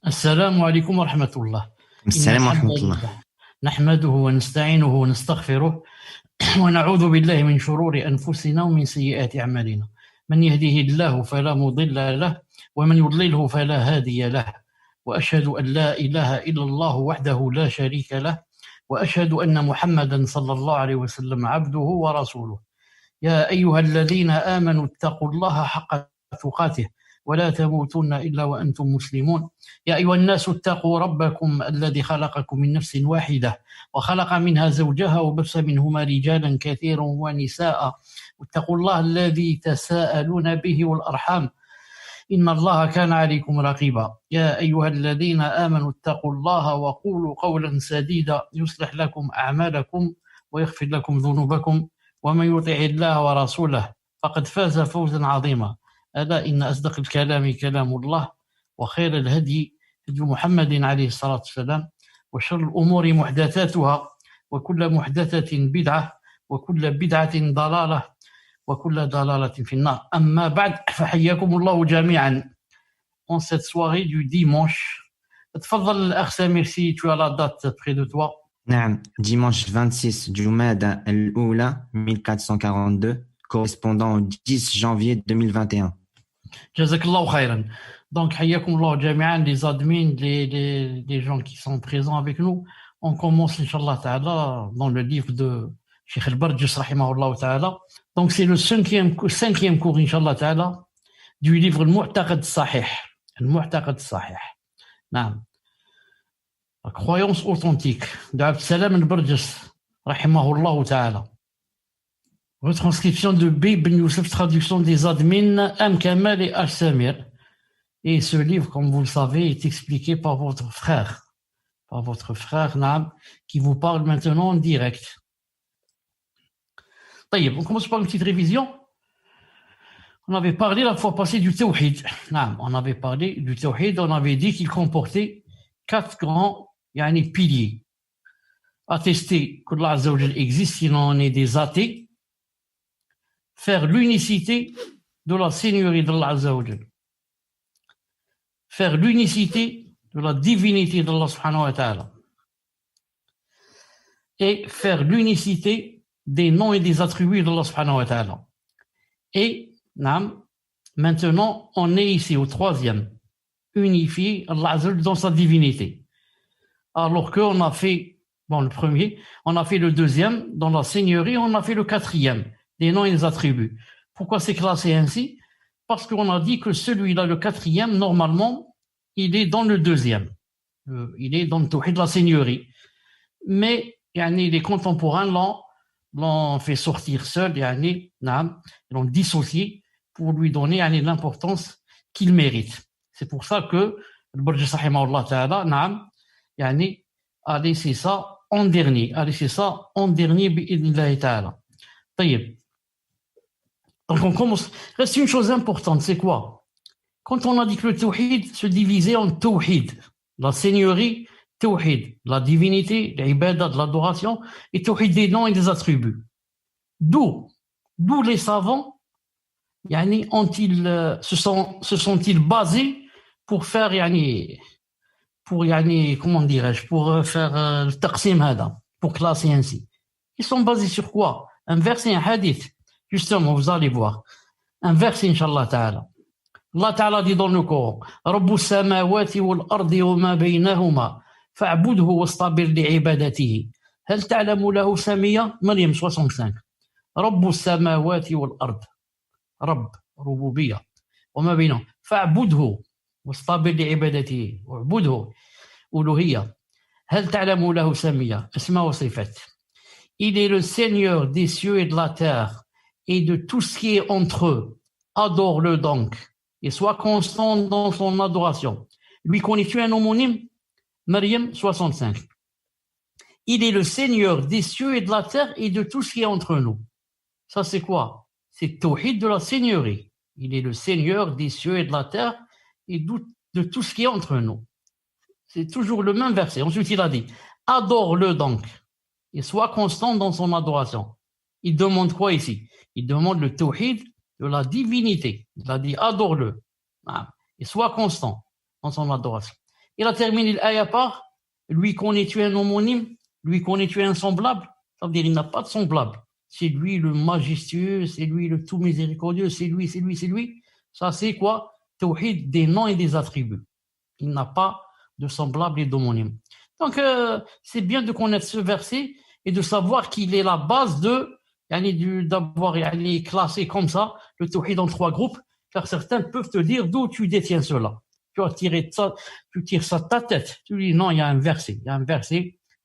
السلام عليكم ورحمة الله. إن السلام الحمد ورحمة الله. لله نحمده ونستعينه ونستغفره ونعوذ بالله من شرور أنفسنا ومن سيئات أعمالنا. من يهده الله فلا مضل له ومن يضلله فلا هادي له، وأشهد أن لا إله إلا الله وحده لا شريك له، وأشهد أن محمدا صلى الله عليه وسلم عبده ورسوله. يا أيها الذين آمنوا اتقوا الله حق تقاته ولا تموتن إلا وأنتم مسلمون. يا أيها الناس اتقوا ربكم الذي خلقكم من نفس واحدة وخلق منها زوجها وبث منهما رجالا كثيرا ونساء، واتقوا الله الذي تساءلون به والأرحام إن الله كان عليكم رقيبا. يا أيها الذين آمنوا اتقوا الله وقولوا قولا سديدا يصلح لكم أعمالكم ويغفر لكم ذنوبكم، ومن يطع الله ورسوله فقد فاز فوزا عظيما. ألا إن أصدق الكلام كلام الله، وخير الهدي هدي محمد عليه الصلاة والسلام، وشر الأمور محدثاتها، وكل محدثة بدعة، وكل بدعة ضلالة، وكل ضلالة في النار. أما بعد فحياكم الله جميعا en cette soirée du dimanche. تفضل الأخ سمير سي tu as la date près de toi. نعم، dimanche 26 Jumada al-Oula 1442, correspondant au 10 janvier 2021. جزاك الله خيرا. Donc حياكم الله جميعا les admins, les gens qui sont présents avec nous. On commence Inch'Allah Ta'ala dans le livre de Cheikh Al-Barjis rahimahullah Ta'ala. Donc c'est le cinquième cours Inch'Allah Ta'ala du livre Al-Mu'taqad Sahih. Al-Mu'taqad Sahih. نعم. La croyance authentique de Abd Salam Al-Barjis rahimahullah Ta'ala. Retranscription de B. Ben Youssef, traduction des admins M. Kamal et H. Samir. Et ce livre, comme vous le savez, est expliqué par votre frère. Par votre frère, Naam, qui vous parle maintenant en direct. On commence par une petite révision. On avait parlé la fois passée du Tawhid. Naam, on avait parlé du Tawhid, on avait dit qu'il comportait 4 grands piliers. Attester que Allah Azza wa Jal existe, sinon on est des athées. Faire l'unicité de la seigneurie d'Allah Azza wa Jal. Faire l'unicité de la divinité d'Allah subhanahu wa ta'ala. Et faire l'unicité des noms et des attributs d'Allah subhanahu wa ta'ala. Et maintenant, on est ici au 3e. Unifier Allah Azza wa Jal dans sa divinité. Alors qu'on a fait, le premier, on a fait le 2e dans la seigneurie, on a fait le 4e. Des noms et des attributs. Pourquoi c'est classé ainsi? Parce qu'on a dit que celui-là, le 4e, normalement, il est dans le 2e. Il est dans le tawhid de la seigneurie. Mais les contemporains l'ont fait sortir seul, ils l'ont dissocié pour lui donner l'importance qu'il mérite. C'est pour ça que le Barjis rahimahullah ta'ala a laissé ça en dernier. bi'idhnillahi ta'ala. طيب. Donc on commence. Reste une chose importante, c'est quoi? Quand on a dit que le tawhid se divisait en tawhid, la seigneurie, tawhid, la divinité, l'ibada, de l'adoration, et tawhid des noms et des attributs. D'où les savants se sont-ils basés pour faire comment dirais-je, pour faire le taqsim hada, pour classer ainsi. Ils sont basés sur quoi? Un verset, un hadith. Justement, vous allez voir. Un verset, Inch'Allah Ta'ala. Allah Ta'ala dit dans le Coran, Rabbu samawati wal ardi wa ma baynahuma fa'budhu wastabir li'ibadatihi. Hal ta'lamu lahu samiyya? Maryam 65. Rabbu samawati wal ard. Rabb, rububiyya. Wa ma baynahuma fa'budhu wastabir li'ibadatihi. Wa'budhu uluhiyya. Hal ta'lamu lahu samiyya? Asma wa sifat. Il est le Seigneur des cieux et de la terre et de tout ce qui est entre eux. Adore-le donc et sois constant dans son adoration. Lui connais-tu un homonyme? Maryam 65. Il est le Seigneur des cieux et de la terre et de tout ce qui est entre nous. Ça c'est quoi? C'est tawhid de la seigneurie. Il est le Seigneur des cieux et de la terre et de tout ce qui est entre nous. C'est toujours le même verset. Ensuite il a dit, adore-le donc et sois constant dans son adoration. Il demande quoi ici? Il demande le tawhid de la divinité. Il a dit adore-le et sois constant dans son adoration. Il a terminé l'aya par lui connais-tu un homonyme, lui connais-tu un semblable. Ça veut dire il n'a pas de semblable. C'est lui le majestueux, c'est lui le tout miséricordieux, c'est lui, c'est lui, c'est lui. Ça c'est quoi? Tawhid des noms et des attributs. Il n'a pas de semblable et d'homonyme. Donc c'est bien de connaître ce verset et de savoir qu'il est la base d'avoir classé comme ça le tawhid en 3 groupes, car certains peuvent te dire d'où tu détiens cela. Tu as tiré ça, tu tires ça de ta tête. Tu dis non, il y a un verset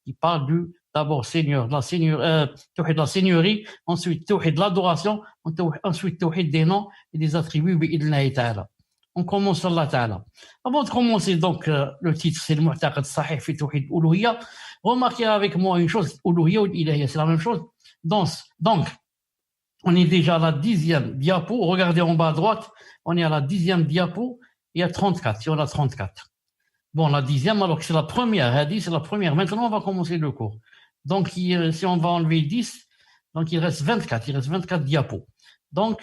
qui parle d'abord Seigneur, tawhid de la Seigneurie, ensuite tawhid de l'adoration, ensuite tawhid des noms et des attributs bi'idhnillahi ta'ala. On commence Allah Ta'ala. Avant de commencer donc le titre, c'est le Mu'taqad Sahih fi Tawhid Uluhiyya. Remarquez avec moi une chose, Uluhiyya ou Ilahiyya, c'est la même chose. Donc, on est déjà à la 10e diapo. Regardez en bas à droite, on est à la 10e diapo. Il y a 34, si on a 34. Bon, la 10e, alors que c'est la première, c'est la première. Maintenant, on va commencer le cours. Donc, si on va enlever 10, donc il reste 24 diapos. Donc,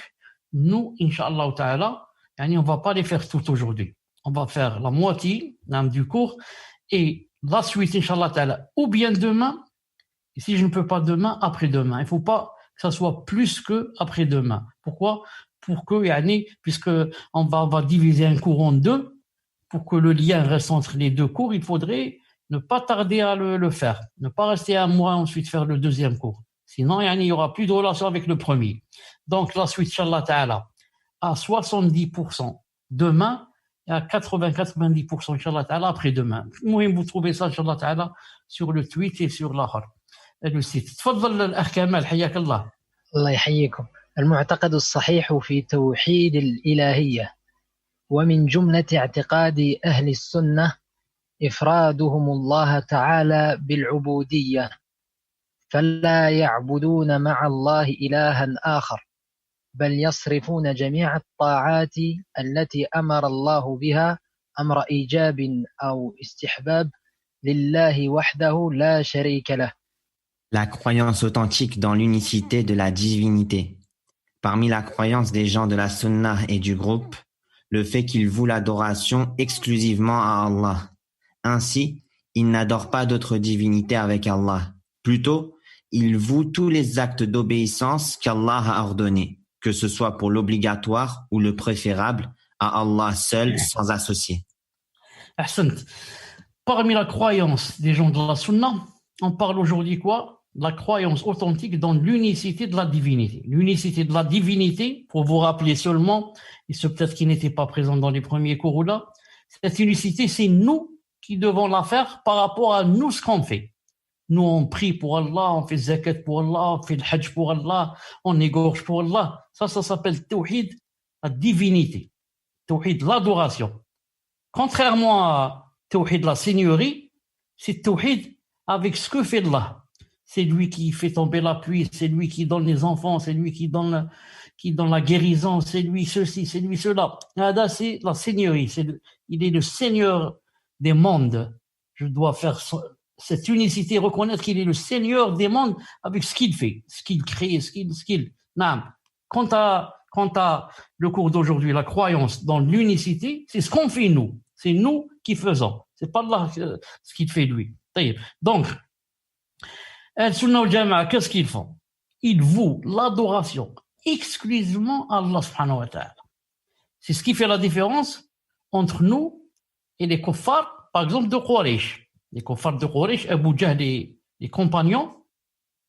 nous, Inch'Allah Ta'ala, on ne va pas les faire toutes aujourd'hui. On va faire la moitié du cours et la suite, Inch'Allah Ta'ala, ou bien demain, et si je ne peux pas demain, après-demain. Il ne faut pas que ça soit plus que après-demain. Pourquoi? Pour que, puisque on va diviser un cours en 2, pour que le lien reste entre les 2 cours, il faudrait ne pas tarder à le faire. Ne pas rester un mois ensuite faire le 2e cours. Sinon, il n'y aura plus de relation avec le premier. Donc, la suite, Inch'Allah Ta'ala, à 70% demain et à 80-90% Inch'Allah Ta'ala après-demain. Vous trouvez ça Inch'Allah Ta'ala sur le tweet et sur le site. تفضل الأخ كمال حياك الله. الله يحييكم. المعتقد الصحيح في توحيد الإلهية، ومن جملة اعتقاد أهل السنة إفرادهم الله تعالى بالعبودية، فلا يعبدون مع الله إلها آخر، بل يصرفون جميع الطاعات التي أمر الله بها أمر إيجاب أو استحباب لله وحده لا شريك له. La croyance authentique dans l'unicité de la divinité. Parmi la croyance des gens de la Sunnah et du groupe, le fait qu'ils vouent l'adoration exclusivement à Allah. Ainsi, ils n'adorent pas d'autres divinités avec Allah. Plutôt, ils vouent tous les actes d'obéissance qu'Allah a ordonnés, que ce soit pour l'obligatoire ou le préférable, à Allah seul, sans associé. Ahsant. Parmi la croyance des gens de la Sunna, on parle aujourd'hui quoi? La croyance authentique dans l'unicité de la divinité. L'unicité de la divinité, pour vous rappeler seulement, et ceux peut-être qui n'étaient pas présents dans les premiers cours là, cette unicité, c'est nous qui devons la faire par rapport à nous ce qu'on fait. Nous, on prie pour Allah, on fait zakat pour Allah, on fait le hajj pour Allah, on égorge pour Allah. Ça s'appelle tawhid, la divinité. Tawhid, l'adoration. Contrairement à tawhid, la seigneurie, c'est tawhid avec ce que fait Allah. C'est lui qui fait tomber la pluie, c'est lui qui donne les enfants, c'est lui qui donne la guérison, c'est lui ceci, c'est lui cela. Là, c'est la seigneurie, il est le seigneur des mondes. Je dois faire cette unicité, reconnaître qu'il est le seigneur des mondes avec ce qu'il fait, ce qu'il crée, ce qu'il. Non. Quant à le cours d'aujourd'hui, la croyance dans l'unicité, c'est ce qu'on fait nous. C'est nous qui faisons. C'est pas là ce qu'il fait lui. Donc, Al-Sunnah wal-Jama'a, qu'est-ce qu'ils font? Ils vouent l'adoration exclusivement à Allah subhanahu wa ta'ala. C'est ce qui fait la différence entre nous et les kuffars, par exemple, de Quraysh. Les kuffars de Quraysh, Abu Jahl et les compagnons,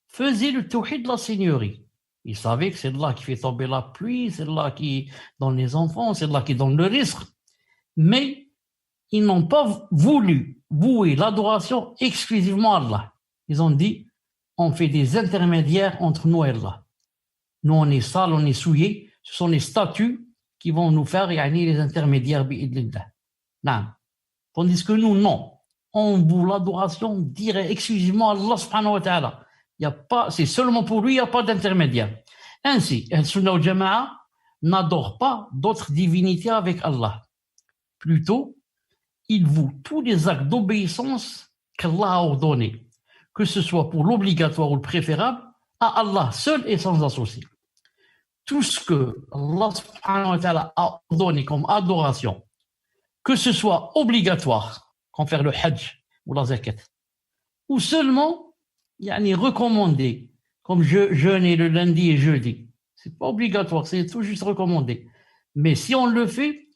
faisaient le tawhid de la seigneurie. Ils savaient que c'est Allah qui fait tomber la pluie, c'est Allah qui donne les enfants, c'est Allah qui donne le risque. Mais ils n'ont pas voulu vouer l'adoration exclusivement à Allah. Ils ont dit, on fait des intermédiaires entre nous et Allah. Nous, on est sale, on est souillé. Ce sont les statues qui vont nous faire les intermédiaires bi'idlillah. Non. Tandis que nous, non. On voue l'adoration directe exclusivement à Allah subhanahu wa ta'ala. C'est seulement pour lui, il n'y a pas d'intermédiaire. Ainsi, Al-Sunnah wal-Jama'a n'adore pas d'autres divinités avec Allah. Plutôt, il voue tous les actes d'obéissance qu'Allah a ordonnés, que ce soit pour l'obligatoire ou le préférable, à Allah seul et sans associé. Tout ce que Allah subhanahu wa ta'ala a ordonné comme adoration, que ce soit obligatoire, comme faire le hajj ou la zakat. Ou seulement, recommandé, comme jeûner le lundi et jeudi. C'est pas obligatoire, c'est tout juste recommandé. Mais si on le fait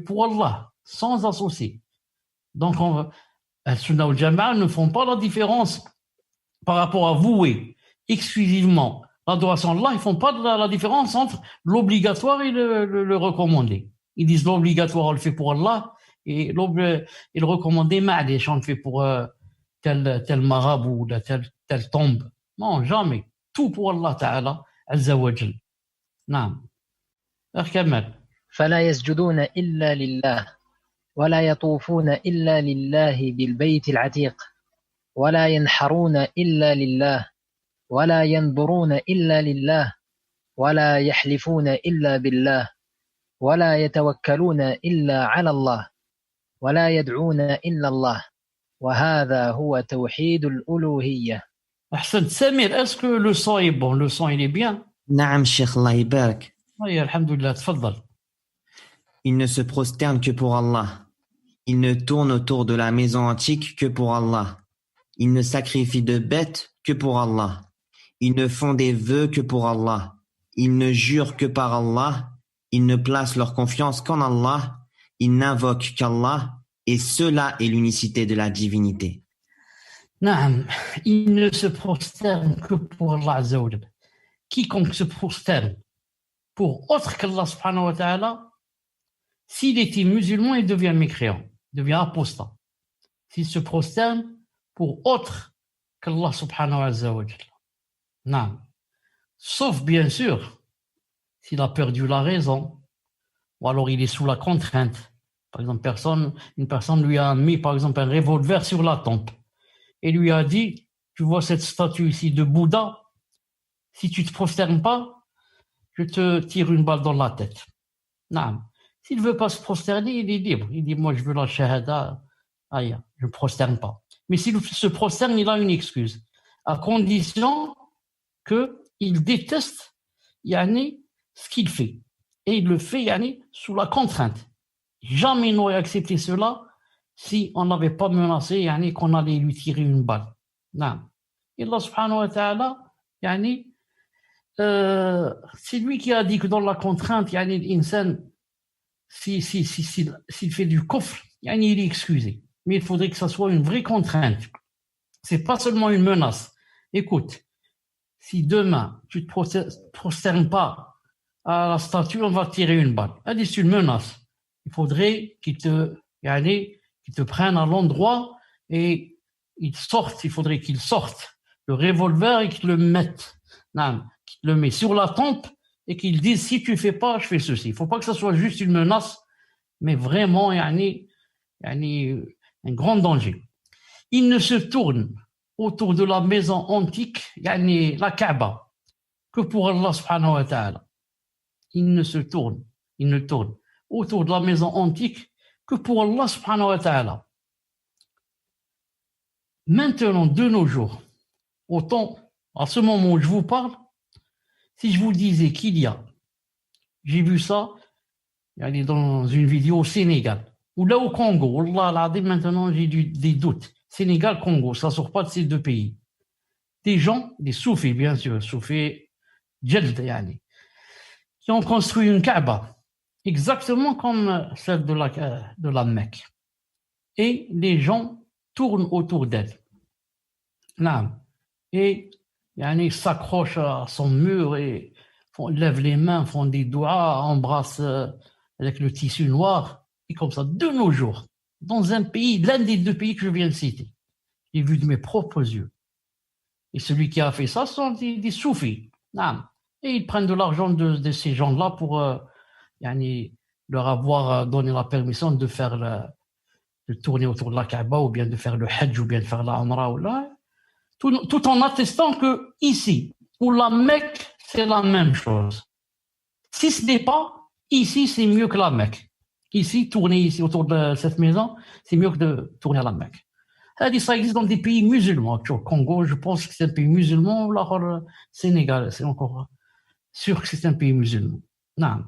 pour Allah, sans associer. Donc, Al-Sunnah wal Jama'a ne font pas la différence par rapport à vouer exclusivement l'adoration à Allah. Ils font pas la différence entre l'obligatoire et le recommandé. Ils disent l'obligatoire, on le fait pour Allah, et le recommandé, ma'alish, on le fait pour tel marabout, tel tombe. Non, jamais. Tout pour Allah Ta'ala, Azza wa Jal. نعم. أكمل. فلا يسجدون إلا لله ولا يطوفون إلا لله بالبيت العتيق ولا ينحرون إلا لله ولا ينظرون إلا لله ولا يحلفون إلا بالله ولا يتوكلون إلا على الله ولا يدعون إلا الله وهذا هو توحيد الألوهية. أحسنت سمير. est-ce que le son est bon? Le son il est bien? Naam, Cheikh, Allah يبارك. Oui, alhamdulillah, تفضل. Il ne se prosterne que pour Allah. Il ne tourne autour de la maison antique que pour Allah. Ils ne sacrifient de bêtes que pour Allah. Ils ne font des vœux que pour Allah. Ils ne jurent que par Allah. Ils ne placent leur confiance qu'en Allah. Ils n'invoquent qu'Allah. Et cela est l'unicité de la divinité. Naam, il ne se prosterne que pour Allah Azza wa Jal. Quiconque se prosterne pour autre qu'Allah subhanahu wa ta'ala, s'il était musulman, il devient mécréant, il devient apostat. S'il se prosterne pour autre qu'Allah subhanahu wa ta'ala. Non. Sauf bien sûr, s'il a perdu la raison, ou alors il est sous la contrainte. Par exemple, une personne lui a mis par exemple un revolver sur la tempe et lui a dit, tu vois cette statue ici de Bouddha, si tu te prosternes pas, je te tire une balle dans la tête. Non. S'il ne veut pas se prosterner, il est libre. Il dit, moi, je veux la shahada. Aïe, je ne prosterne pas. Mais s'il se prosterne, il a une excuse. À condition qu'il déteste ce qu'il fait. Et il le fait sous la contrainte. Jamais il n'aurait accepté cela si on n'avait pas menacé qu'on allait lui tirer une balle. Non. Et Allah subhanahu wa ta'ala, c'est lui qui a dit que dans la contrainte, l'insan, s'il fait du kufr, il est excusé. Mais il faudrait que ça soit une vraie contrainte. C'est pas seulement une menace. Écoute, si demain tu te prosternes pas à la statue, on va tirer une balle. C'est une menace. Il faudrait qu'il te prenne à l'endroit et il faudrait qu'il sorte le revolver et qu'il le mette. Non, qu'il le met sur la tempe et qu'il dise si tu fais pas, je fais ceci. Il faut pas que ça soit juste une menace, mais vraiment un grand danger. Il ne se tourne autour de la maison antique, la Kaaba, que pour Allah subhanahu wa ta'ala. Il ne tourne autour de la maison antique que pour Allah subhanahu wa ta'ala. Maintenant, de nos jours, à ce moment où je vous parle, si je vous disais j'ai vu ça, dans une vidéo au Sénégal, ou là au Congo, maintenant j'ai des doutes. Sénégal, Congo, ça ne sort pas de ces deux pays. Des gens, des soufis bien sûr, soufis jald, qui ont construit une Kaaba, exactement comme celle de la Mecque. Et les gens tournent autour d'elle. Et s'accrochent à son mur et lèvent les mains, font des doigts, embrassent avec le tissu noir. Et comme ça, de nos jours, dans un pays, l'un des deux pays que je viens de citer, j'ai vu de mes propres yeux. Et celui qui a fait ça, ce sont des soufis. Et ils prennent de l'argent de ces gens-là pour leur avoir donné la permission de tourner autour de la Kaaba, ou bien de faire le Hajj, ou bien de faire la Umrah, tout en attestant que ici, ou la Mecque, c'est la même chose. Si ce n'est pas, ici, c'est mieux que la Mecque. Ici, tourner ici autour de cette maison, c'est mieux que de tourner à la Mecque. Ça existe dans des pays musulmans. Au Congo, je pense que c'est un pays musulman, ou le Sénégal, c'est encore sûr que c'est un pays musulman. Non.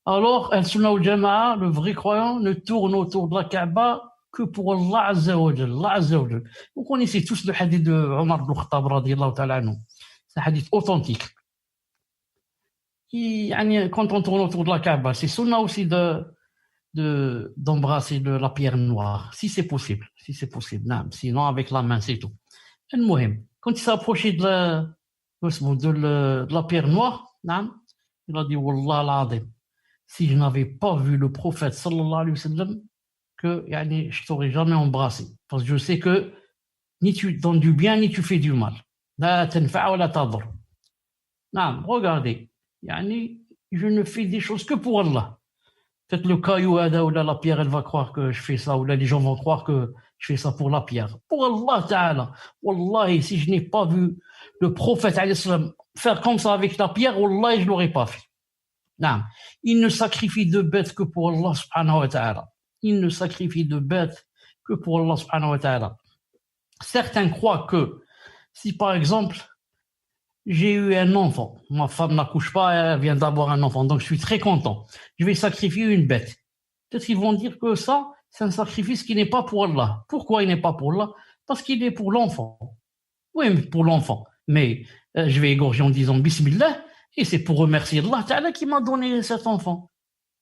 Alors, Al-Sunnah wal Jama'a, le vrai croyant, ne tourne autour de la Kaaba que pour Allah Azza wa Jal. Allah Azza wa Jal. Vous connaissez tous le hadith de Omar ibn Khattab radiyallahu ta'ala anhu. C'est un hadith authentique. Quand on tourne autour de la Kaaba, c'est sunna aussi d'embrasser la pierre noire, si c'est possible. Sinon, avec la main, c'est tout. Quand il s'est approché de la pierre noire, il a dit Wallah al-Azim, si je n'avais pas vu le prophète sallallahu alayhi wa sallam, que je t'aurais jamais embrassé. Parce que je sais que ni tu donnes du bien, ni tu fais du mal. La tanfa' wa la tadur. Regardez. Je ne fais des choses que pour Allah. Peut-être le caillou ou la pierre, elle va croire que je fais ça, ou là les gens vont croire que je fais ça pour la pierre. Pour Allah Ta'ala. Wallahi, si je n'ai pas vu le prophète faire comme ça avec la pierre, Wallahi, je ne l'aurais pas fait. Il ne sacrifie de bêtes que pour Allah subhanahu wa ta'ala. Il ne sacrifie de bêtes que pour Allah subhanahu wa ta'ala. Certains croient que si par exemple j'ai eu un enfant, ma femme n'accouche pas, elle vient d'avoir un enfant, donc je suis très content, je vais sacrifier une bête. Peut-être qu'ils vont dire que ça, c'est un sacrifice qui n'est pas pour Allah. Pourquoi il n'est pas pour Allah? Parce qu'il est pour l'enfant. Oui, pour l'enfant. Mais je vais égorger en disant Bismillah, et c'est pour remercier Allah Ta'ala qui m'a donné cet enfant.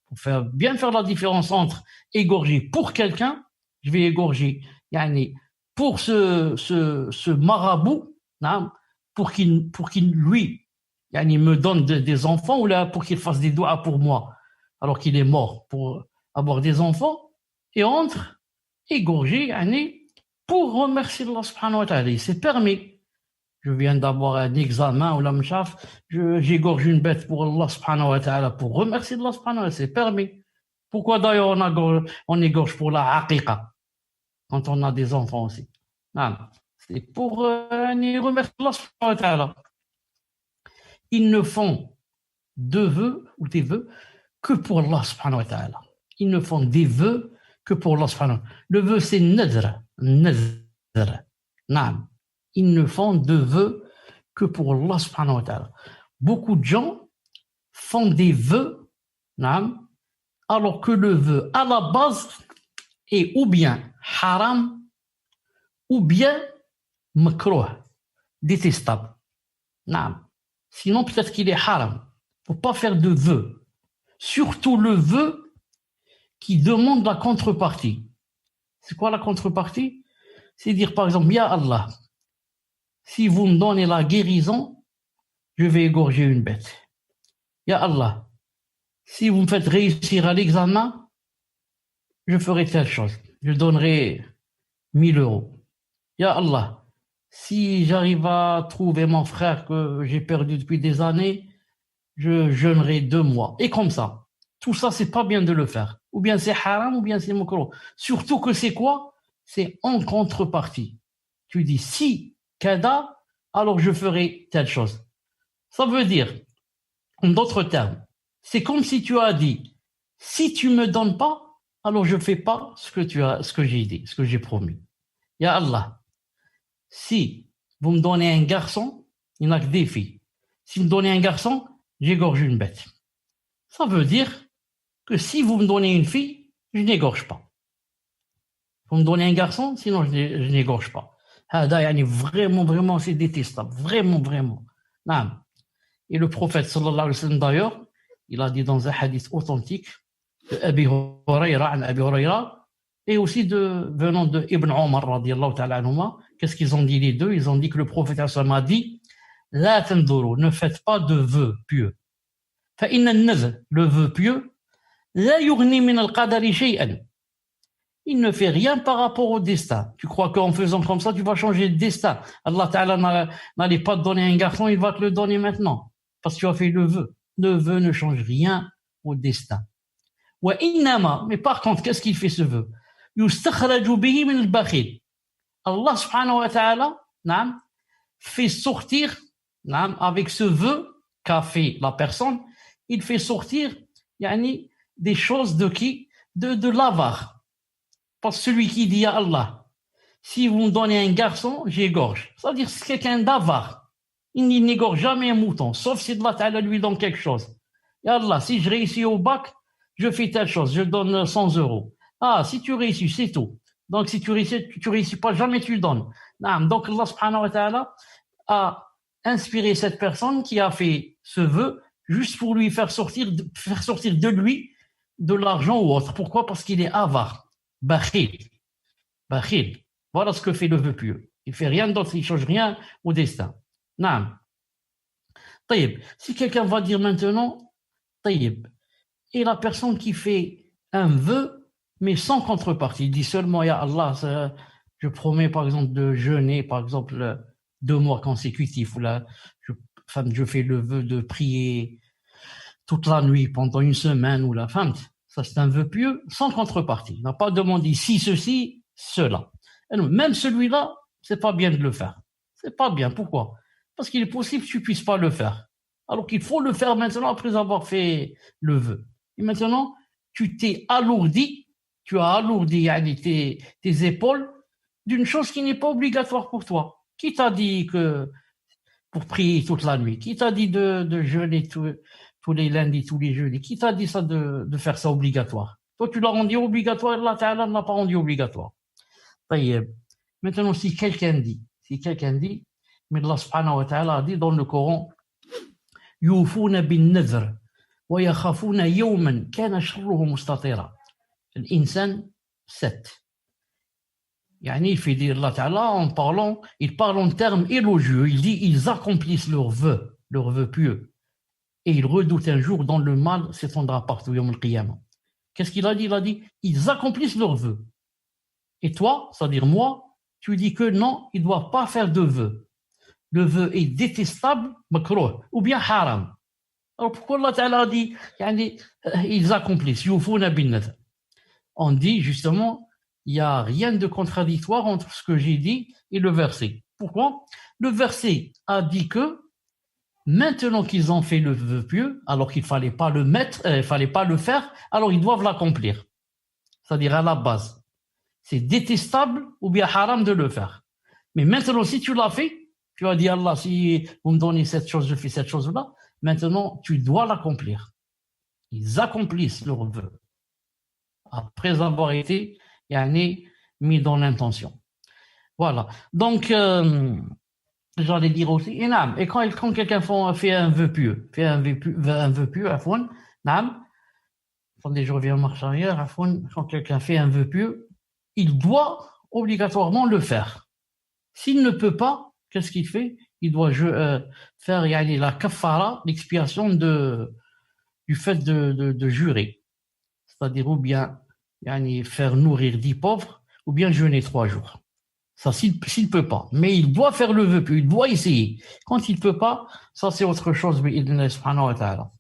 Pour bien faire la différence entre égorger pour quelqu'un, je vais égorger pour ce marabout, pour qu'il lui me donne des enfants, ou là pour qu'il fasse des doigts pour moi alors qu'il est mort, pour avoir des enfants, et entre égorger pour remercier Allah subhanahu wa ta'ala. C'est permis. Je viens d'avoir un examen ou la mchaf, j'égorge une bête pour Allah subhanahu wa ta'ala, pour remercier Allah subhanahu wa ta'ala, c'est permis. Pourquoi d'ailleurs on égorge pour la aqiqa quand on a des enfants aussi? C'est pour remercier Allah subhanahu wa ta'ala. Ils ne font des vœux que pour Allah subhanahu wa ta'ala. Ils ne font des vœux que pour Allah subhanahu wa ta'ala. Le vœu c'est nadr. Ils ne font de vœux que pour Allah subhanahu wa ta'ala. Beaucoup de gens font des vœux, alors que le vœu à la base est ou bien haram ou bien makrouh, détestable. Sinon peut-être qu'il est haram. Il ne faut pas faire de vœux. Surtout le vœu qui demande la contrepartie. C'est quoi la contrepartie? C'est dire par exemple, Ya Allah, si vous me donnez la guérison, je vais égorger une bête. Ya Allah, si vous me faites réussir à l'examen, je ferai telle chose. Je donnerai 1000 €. Ya Allah, si j'arrive à trouver mon frère que j'ai perdu depuis des années, je jeûnerai 2 mois. Et comme ça. Tout ça, c'est pas bien de le faire. Ou bien c'est haram, ou bien c'est makrouh. Surtout que c'est quoi? C'est en contrepartie. Tu dis, si kada, alors je ferai telle chose. Ça veut dire, en d'autres termes, c'est comme si tu as dit, si tu me donnes pas, alors je fais pas ce que j'ai dit, ce que j'ai promis. Ya Allah, si vous me donnez un garçon, il n'y en a que des filles. Si vous me donnez un garçon, j'égorge une bête. Ça veut dire que si vous me donnez une fille, je n'égorge pas. Vous me donnez un garçon, sinon je n'égorge pas. Vraiment, c'est détestable. Vraiment. Et le prophète sallallahu alayhi wa sallam d'ailleurs, il a dit dans un hadith authentique de Abi Hurayra, et aussi venant de Ibn Omar radiyallahu ta'ala anhuma. Qu'est-ce qu'ils ont dit les deux? Ils ont dit que le prophète sallallahu alayhi wa sallam a dit La tanduru, ne faites pas de vœux pieux. Fa inna an-nadhr, le vœu pieux, la yughni min al-qadari shay'an. Il ne fait rien par rapport au destin. Tu crois qu'en faisant comme ça, tu vas changer de destin. Allah Ta'ala n'allait pas te donner un garçon, il va te le donner maintenant. Parce que tu as fait le vœu. Le vœu ne change rien au destin. Wa innama, mais par contre, qu'est-ce qu'il fait ce vœu? Yustakhraju bihi min al-bakhil. Allah subhanahu wa ta'ala, fait sortir, avec ce vœu qu'a fait la personne, il fait sortir, des choses de l'avare. Parce que celui qui dit ya Allah, si vous me donnez un garçon, j'égorge. C'est-à-dire c'est quelqu'un d'avare. Il n'égorge jamais un mouton, sauf si Allah Ta'ala lui donne quelque chose. Ya Allah, si je réussis au bac, je fais telle chose, je donne 100 €. Ah, si tu réussis, c'est tout. Donc, si tu réussis pas, jamais tu le donnes. Donc, Allah subhanahu wa ta'ala a inspiré cette personne qui a fait ce vœu juste pour lui faire sortir de lui de l'argent ou autre. Pourquoi? Parce qu'il est avare, bakhil. Voilà ce que fait le vœu pieux. Il fait rien d'autre, il change rien au destin. Naam. Taïb. Si quelqu'un va dire maintenant, taïb, et la personne qui fait un vœu, mais sans contrepartie, il dit seulement, ya Allah, je promets par exemple de jeûner, par exemple, 2 mois consécutifs, ou là, je fais le vœu de prier toute la nuit pendant 1 semaine, ou la femme, ça c'est un vœu pieux sans contrepartie. Il n'a pas demandé si ceci, cela. Et non, même celui-là, c'est pas bien de le faire. C'est pas bien. Pourquoi? Parce qu'il est possible que tu puisses pas le faire. Alors qu'il faut le faire maintenant après avoir fait le vœu. Et maintenant, tu as alourdi tes épaules d'une chose qui n'est pas obligatoire pour toi. Qui t'a dit que pour prier toute la nuit? Qui t'a dit de jeûner tous les lundis, tous les jeudis? Qui t'a dit ça de faire ça obligatoire? Toi, tu l'as rendu obligatoire, Allah Ta'ala ne l'a pas rendu obligatoire. Maintenant, si quelqu'un dit, mais Allah subhanahu wa ta'ala a dit dans le Coran, يوفون بالنذر ويخافون يوما كان شره مستطيرا. الإنسان 7. يعني il fait dire Allah Ta'ala il parle en termes élogieux. Il dit ils accomplissent leurs vœux pieux. Et ils redoutent un jour dont le mal s'étendra partout, Yawm al-Qiyamah. Qu'est-ce qu'il a dit? Il a dit ils accomplissent leurs vœux. Et toi, c'est-à-dire moi, tu dis que non, ils ne doivent pas faire de vœux. Le vœu est détestable, makrouh, ou bien haram. Alors pourquoi Allah Ta'ala dit ils accomplissent, yufuna bin nadhr? On dit justement, il n'y a rien de contradictoire entre ce que j'ai dit et le verset. Pourquoi? Le verset a dit que maintenant qu'ils ont fait le vœu pieux, alors qu'il ne fallait pas le faire, alors ils doivent l'accomplir. C'est-à-dire à la base. C'est détestable ou bien haram de le faire. Mais maintenant, si tu l'as fait, tu as dit Allah, si vous me donnez cette chose, je fais cette chose-là, maintenant, tu dois l'accomplir. Ils accomplissent leur vœu. Après avoir été mis dans l'intention. Voilà. Donc, j'allais dire aussi, et quand quelqu'un fait un vœu pieux, attendez, je reviens en marche arrière, quand quelqu'un fait un vœu pieux, il doit obligatoirement le faire. S'il ne peut pas, qu'est-ce qu'il fait? Il doit faire la kafara, l'expiation du fait de jurer. C'est-à-dire ou bien faire nourrir 10 pauvres, ou bien jeûner 3 jours. Ça, s'il ne peut pas. Mais il doit faire le vœu, puis il doit essayer. Quand il ne peut pas, ça c'est autre chose, subhanahu wa ta'ala.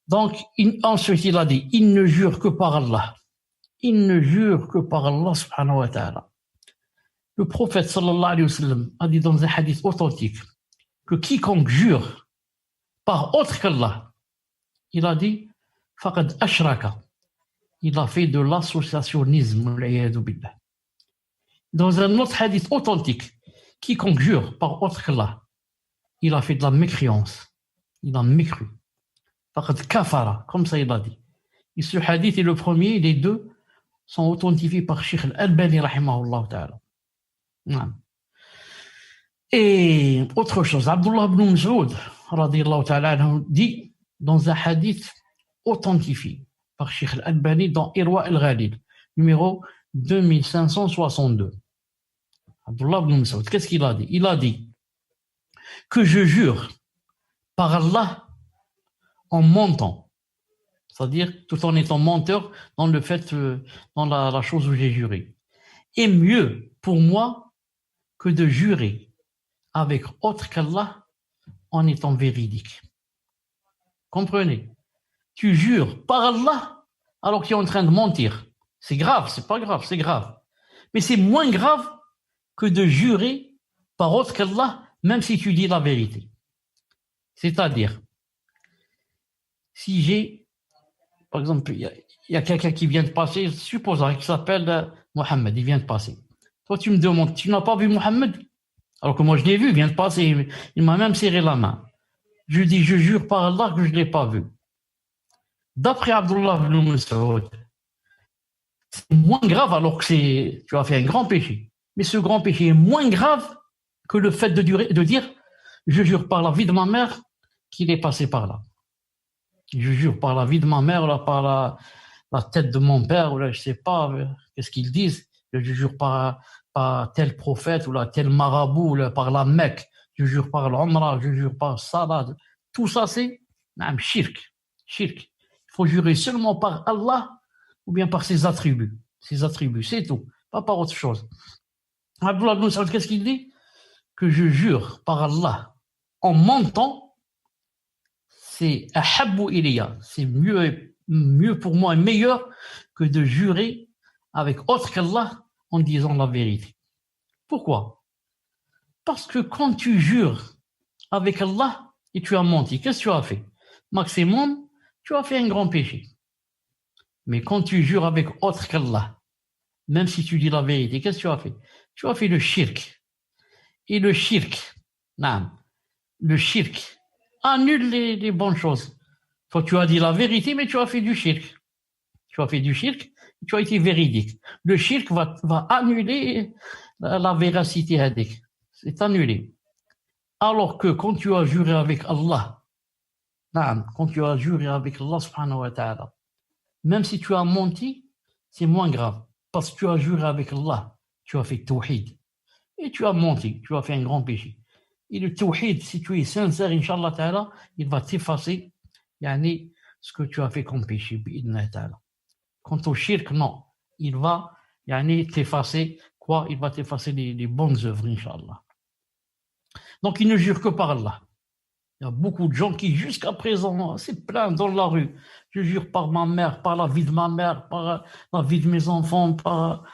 Donc, ensuite il a dit, il ne jure que par Allah. Il ne jure que par Allah subhanahu wa ta'ala. Le prophète sallallahu alayhi wa sallam a dit dans un hadith authentique que quiconque jure par autre qu'Allah, il a dit faqad ashraka. Il a fait de l'associationnisme. Dans un autre hadith authentique, quiconque jure par autre qu'Allah, il a fait de la mécréance. Il a mécru. Faqad kafara, comme ça il a dit. Et ce hadith est le premier, les deux sont authentifiés par Cheikh Al-Albani rahimahullah ta'ala. Et autre chose, Abdullah ibn Mas'ud radiyallahu ta'ala dit dans un hadith authentifié par Cheikh Al-Albani dans Irwa al-Ghalil, numéro 2562. Abdullah ibn Mas'ud, qu'est-ce qu'il a dit? Il a dit que je jure par Allah en mentant, c'est-à-dire tout en étant menteur dans le fait, dans la chose où j'ai juré. Et mieux pour moi que de jurer avec autre qu'Allah en étant véridique. Comprenez? Tu jures par Allah alors que tu es en train de mentir. C'est grave, c'est pas grave, c'est grave. Mais c'est moins grave que de jurer par autre qu'Allah même si tu dis la vérité. C'est-à-dire, si j'ai, par exemple, il y a quelqu'un qui vient de passer, supposons qu'il s'appelle Mohamed, il vient de passer. Toi, tu me demandes, tu n'as pas vu Mohamed? Alors que moi, je l'ai vu, il vient de passer, il m'a même serré la main. Je dis, je jure par Allah que je ne l'ai pas vu. D'après Abdullah ibn Mas'ud, c'est moins grave alors que tu as fait un grand péché. Mais ce grand péché est moins grave que le fait de dire je jure par la vie de ma mère qu'il est passé par là. Je jure par la vie de ma mère, là, par la tête de mon père, ou là, je sais pas, qu'est-ce qu'ils disent. Je jure par tel prophète, ou là, tel marabout, ou là, par la Mecque. Je jure par l'Umrah, je jure par Salat. Tout ça, c'est shirk. Shirk. Il faut jurer seulement par Allah ou bien par ses attributs. Ses attributs, c'est tout. Pas par autre chose. Abdullah ibn Saoud, qu'est-ce qu'il dit? Que je jure par Allah en mentant, c'est ahabbu ilayya. C'est mieux pour moi et meilleur que de jurer avec autre qu'Allah en disant la vérité. Pourquoi? Parce que quand tu jures avec Allah et tu as menti, qu'est-ce que tu as fait? Maximum, tu as fait un grand péché. Mais quand tu jures avec autre qu'Allah, même si tu dis la vérité, qu'est-ce que tu as fait? Tu as fait le shirk. Et le shirk, le shirk annule les bonnes choses. Toi, tu as dit la vérité, mais tu as fait du shirk. Tu as fait du shirk, tu as été véridique. Le shirk va annuler la véracité hadik. C'est annulé. Alors que quand tu as juré avec Allah, quand tu as juré avec Allah subhanahu wa ta'ala, même si tu as menti, c'est moins grave. Parce que tu as juré avec Allah, tu as fait tawhid. Et tu as menti, tu as fait un grand péché. Et le tawhid, si tu es sincère, Inch'Allah ta'ala, il va t'effacer ce que tu as fait comme péché, bi'idhnillah ta'ala. Quant au shirk, non. Il va t'effacer quoi? Il va t'effacer les bonnes œuvres, Inch'Allah. Donc, il ne jure que par Allah. Il y a beaucoup de gens qui, jusqu'à présent, c'est plein dans la rue. Je jure par ma mère, par la vie de ma mère, par la vie de mes enfants, par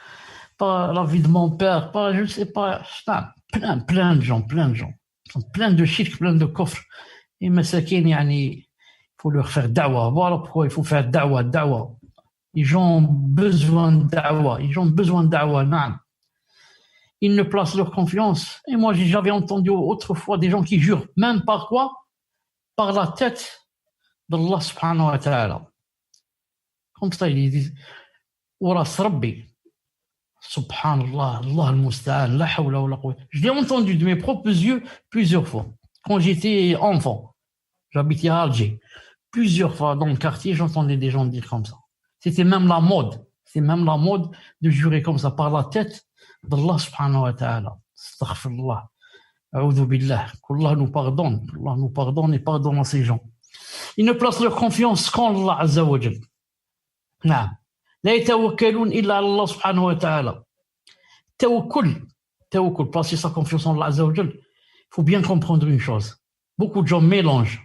la vie de mon père, par, je ne sais pas, plein de gens. Ils sont plein de shirk, plein de coffres. Et masakin, il faut leur faire da'wah. Voilà pourquoi il faut faire da'wah. Ils ont besoin de da'wah, non. Ils ne placent leur confiance. Et moi, j'avais entendu autrefois des gens qui jurent, même par quoi? Par la tête d'Allah subhanahu wa ta'ala. Comme ça, ils disent, Waras Rabbi, subhanallah, Allah al-Musta'an, la hawla wa la quwwata. Je l'ai entendu de mes propres yeux plusieurs fois. Quand j'étais enfant, j'habitais à Alger. Plusieurs fois dans le quartier, j'entendais des gens dire comme ça. C'était même la mode. C'est même la mode de jurer comme ça par la tête d'Allah subhanahu wa ta'ala. Astaghfirullah. A'udhu billah. Qu'Allah nous pardonne. Allah nous pardonne et pardonne à ces gens. Ils ne placent leur confiance qu'en Allah azza wa jal. Naam. La yatawakkalun illa Allah subhanahu wa ta'ala. Tawakkul, placer sa confiance en Allah azza wa jal. Il faut bien comprendre une chose. Beaucoup de gens mélangent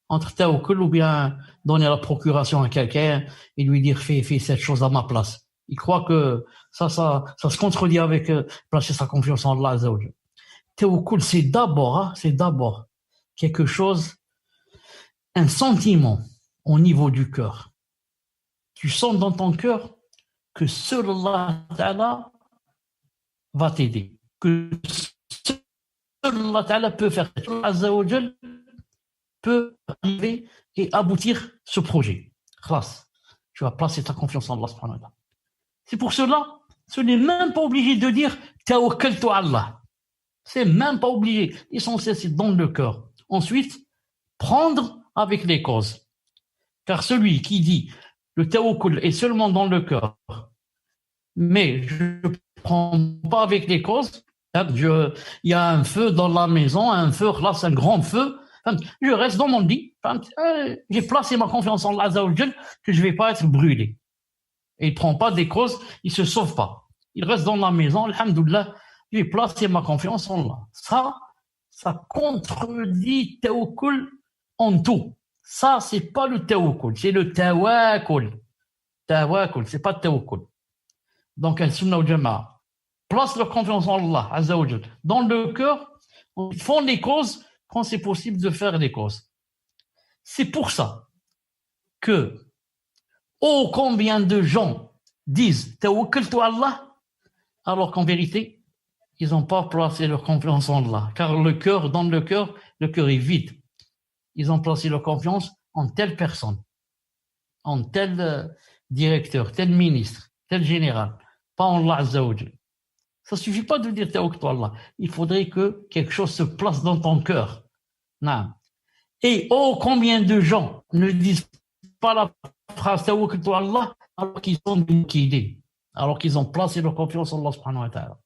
entre tawakkul ou bien donner la procuration à quelqu'un et lui dire fais cette chose à ma place. Il croit que ça se contredit avec placer sa confiance en Allah azza wa jal. Tawakkul, c'est d'abord quelque chose, un sentiment au niveau du cœur. Tu sens dans ton cœur que seul Allah Ta'ala va t'aider, que seul Allah Ta'ala peut faire, seul Azza wa Jal peut arriver et aboutir ce projet. Khlas, tu vas placer ta confiance en Allah subhanahu wa ta'ala. C'est pour cela, ce n'est même pas obligé de dire tawakkaltu Allah. C'est même pas obligé. L'essentiel, c'est dans le cœur. Ensuite, prendre avec les causes. Car celui qui dit le tawakkul est seulement dans le cœur, mais je ne prends pas avec les causes, il y a un feu dans la maison, un feu, là c'est un grand feu, je reste dans mon lit, j'ai placé ma confiance en Allah Azza wa Jal que je ne vais pas être brûlé. Et il ne prend pas des causes, il ne se sauve pas. Il reste dans la maison, alhamdoulilah, j'ai placé ma confiance en Allah. Ça contredit tawakkul en tout. Ça, c'est pas le tawakkul, c'est le tawakkul. Tawakkul, c'est pas le tawakkul. Donc, al-Sunnah wal Jama'a place leur confiance en Allah, Azza wa Jal. Dans le cœur, ils font les causes quand c'est possible de faire les causes. C'est pour ça que, oh, combien de gens disent tawakkaltu Allah, alors qu'en vérité, ils n'ont pas placé leur confiance en Allah. Car dans le cœur est vide. Ils ont placé leur confiance en telle personne, en tel directeur, tel ministre, tel général, pas Allah Azza wa Jal. Ça suffit pas de dire Tawakkul Allah. Il faudrait que quelque chose se place dans ton cœur. Non. Et oh, combien de gens ne disent pas la phrase Tawakkul Allah alors qu'ils sont liquidés, alors qu'ils ont placé leur confiance en Allah subhanahu wa ta'ala.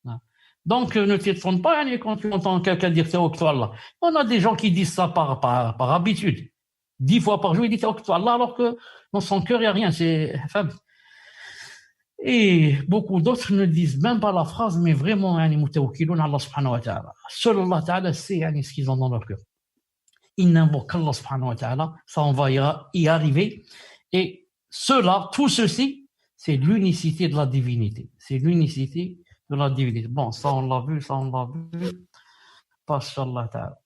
Non. Donc, ne t'étonne pas quand tu entends quelqu'un dire Tawakkul Allah. On a des gens qui disent ça par habitude. 10 fois par jour, il dit Tawakkul Allah alors que dans son cœur, il n'y a rien. C'est faible. Et beaucoup d'autres ne disent même pas la phrase, mais vraiment, mutawakkilun Allah subhanahu wa ta'ala. Seul Allah ta'ala sait ce qu'ils ont dans leur cœur. Ils n'invoquent Allah subhanahu wa ta'ala, ça on va y arriver. Et cela, tout ceci, c'est l'unicité de la divinité. C'est l'unicité de la divinité. Bon, ça on l'a vu. Passe Allah ta'ala.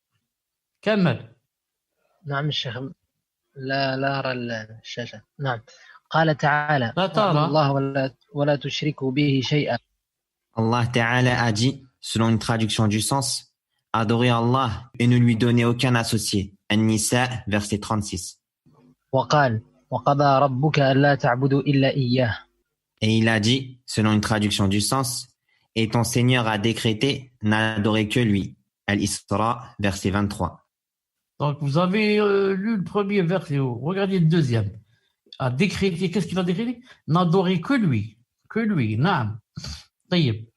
كمل. نعم الشيخ. لا أرى الشاشة. نعم. قال تعالى الله ولا تشركوا به شيئا. Allah Ta'ala a dit, selon une traduction du sens, adorez Allah et ne lui donnez aucun associé. An-Nisa, verset 36. وقال وقضى ربك ألا تعبدوا إلا إياه. Et il a dit, selon une traduction du sens, et ton Seigneur a décrété, n'adorez que lui. Al-Isra, verset 23. Donc vous avez lu le premier verset, regardez le deuxième. A décrété, qu'est-ce qu'il a décrété? N'adorer que lui, naam. طيب.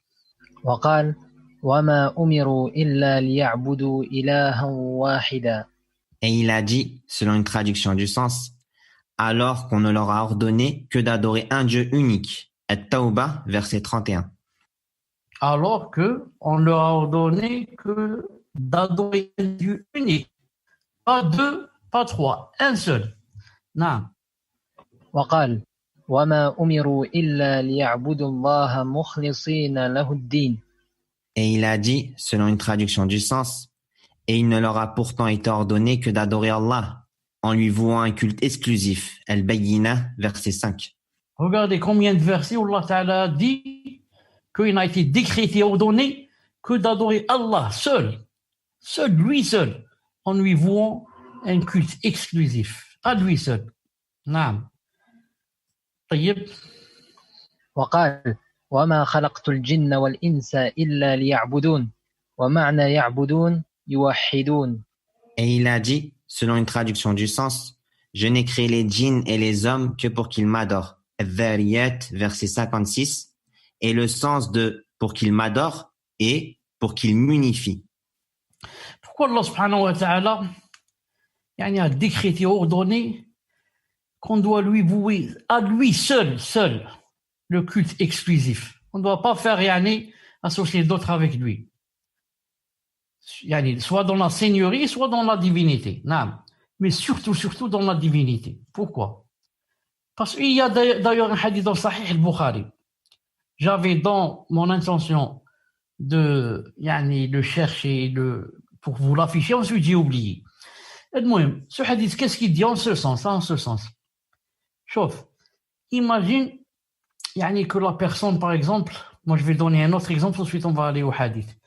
وقال وما أمروا إلا ليعبدوا إلها واحدا. Et il a dit, selon une traduction du sens, alors qu'on ne leur a ordonné que d'adorer un Dieu unique. At-Tawbah, verset 31. Alors que on leur a ordonné que d'adorer un Dieu unique. Pas deux, pas trois, un seul. Non. وقال وما أمروا إلا ليعبدوا الله مخلصين له الدين. Et il a dit, selon une traduction du sens, et il ne leur a pourtant été ordonné que d'adorer Allah en lui vouant un culte exclusif. Al-Bayyina, verset 5. Regardez combien de versets où Allah Ta'ala dit qu'il n'a été décrété, ordonné que d'adorer Allah seul, lui seul, en lui vouant un culte exclusif, à lui seul. Naam. طيب. وقال وما خلقت الجن والإنس إلا ليعبدون ومعنى يعبدون يوحدون. Et il a dit, selon une traduction du sens, je n'ai créé les djinns et les hommes que pour qu'ils m'adorent. Al-Dhariyat, verset 56. Et le sens de pour qu'ils m'adorent et pour qu'ils m'unifient. Pourquoi Allah subhanahu wa ta'ala a décrété, ordonné qu'on doit lui vouer à lui seul le culte exclusif. On ne doit pas faire associer d'autres avec lui. Soit dans la seigneurie, soit dans la divinité. Non. Mais surtout dans la divinité. Pourquoi? Parce qu'il y a d'ailleurs un hadith dans Sahih al-Bukhari. J'avais dans mon intention de le chercher, pour vous l'afficher, ensuite j'ai oublié. Ce hadith, qu'est-ce qu'il dit en ce sens? Chauffe. Imagine que la personne, par exemple, moi je vais donner un autre exemple, ensuite on va aller au hadith.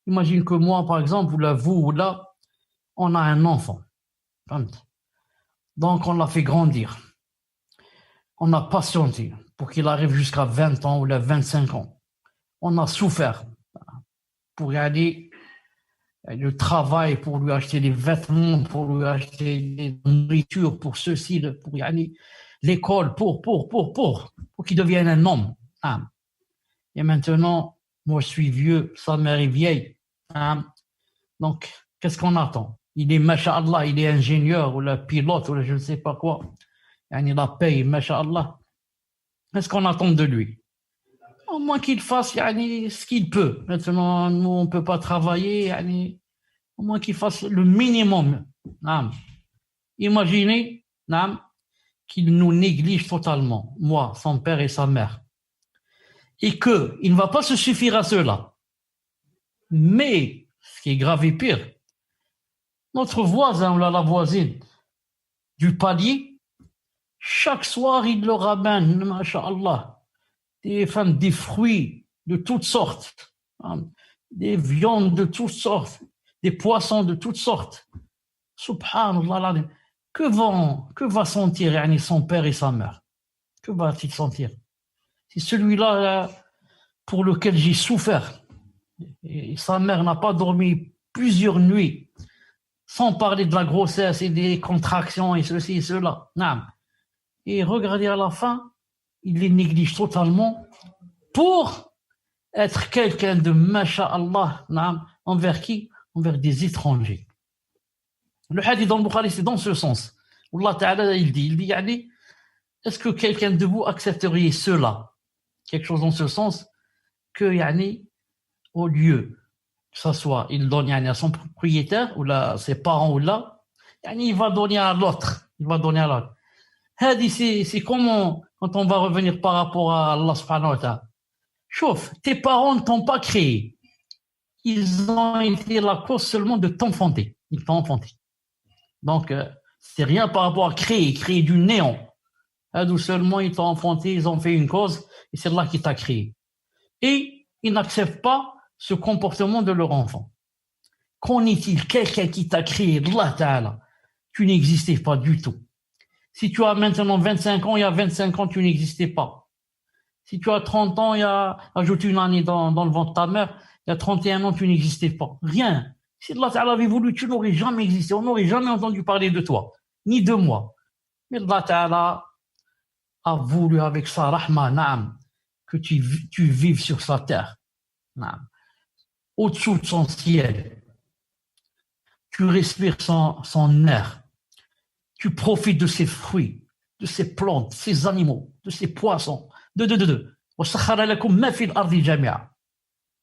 Imagine que moi, par exemple, vous, on a un enfant. Donc on l'a fait grandir. On a patienté pour qu'il arrive jusqu'à 20 ans ou 25 ans. On a souffert pour y aller, le travail, pour lui acheter des vêtements, pour lui acheter des nourritures, pour ceci, pour y aller, l'école, pour qu'il devienne un homme. Et maintenant, moi je suis vieux, sa mère est vieille. Donc, qu'est-ce qu'on attend? Il est, masha'Allah, il est ingénieur ou le pilote ou je ne sais pas quoi. Il la paye, masha'Allah. Qu'est-ce qu'on attend de lui? Au moins qu'il fasse ce qu'il peut. Maintenant, nous, on ne peut pas travailler. Au moins qu'il fasse le minimum. Imaginez qu'il nous néglige totalement, moi, son père et sa mère. Et qu'il ne va pas se suffire à cela. Mais, ce qui est grave et pire, notre voisin ou la voisine du palier, chaque soir, il leur ramène, masha'Allah, des fruits de toutes sortes, des viandes de toutes sortes, des poissons de toutes sortes. Subhanallah, que va sentir son père et sa mère? Que va-t-il sentir? C'est celui-là pour lequel j'ai souffert. Et sa mère n'a pas dormi plusieurs nuits, sans parler de la grossesse et des contractions et ceci et cela. Non. Et regardez à la fin, il les néglige totalement pour être quelqu'un de masha'Allah, envers qui? Envers des étrangers. Le hadith dans le Bukhari, c'est dans ce sens. Allah Ta'ala, il dit, yani, est-ce que quelqu'un de vous accepterait cela? Quelque chose dans ce sens que, yani, au lieu que ça soit, il donne yani, à son propriétaire, ou là, ses parents, ou là, yani, il va donner à l'autre. Il va donner à l'autre. Hadith, c'est comment, quand on va revenir par rapport à Allah subhanahu wa ta'ala. Chauffe, tes parents ne t'ont pas créé. Ils ont été la cause seulement de t'enfanter. Ils t'ont enfanté. Donc, c'est rien par rapport à créer du néant. D'où seulement ils t'ont enfanté, ils ont fait une cause, et c'est Allah qui t'a créé. Et ils n'acceptent pas ce comportement de leur enfant. Qu'en est-il? Quelqu'un qui t'a créé, Allah Ta'ala, tu n'existais pas du tout. Si tu as maintenant 25 ans, il y a 25 ans, tu n'existais pas. Si tu as 30 ans, il y a ajouté une année dans le ventre de ta mère, il y a 31 ans, tu n'existais pas. Rien. Si Allah Ta'ala avait voulu, tu n'aurais jamais existé. On n'aurait jamais entendu parler de toi, ni de moi. Mais Allah Ta'ala a voulu avec sa rahma, na'am, que tu vives sur sa terre. Na'am. Au-dessous de son ciel. Tu respires son air. Tu profites de ses fruits, de ses plantes, de ses animaux, de ses poissons. Et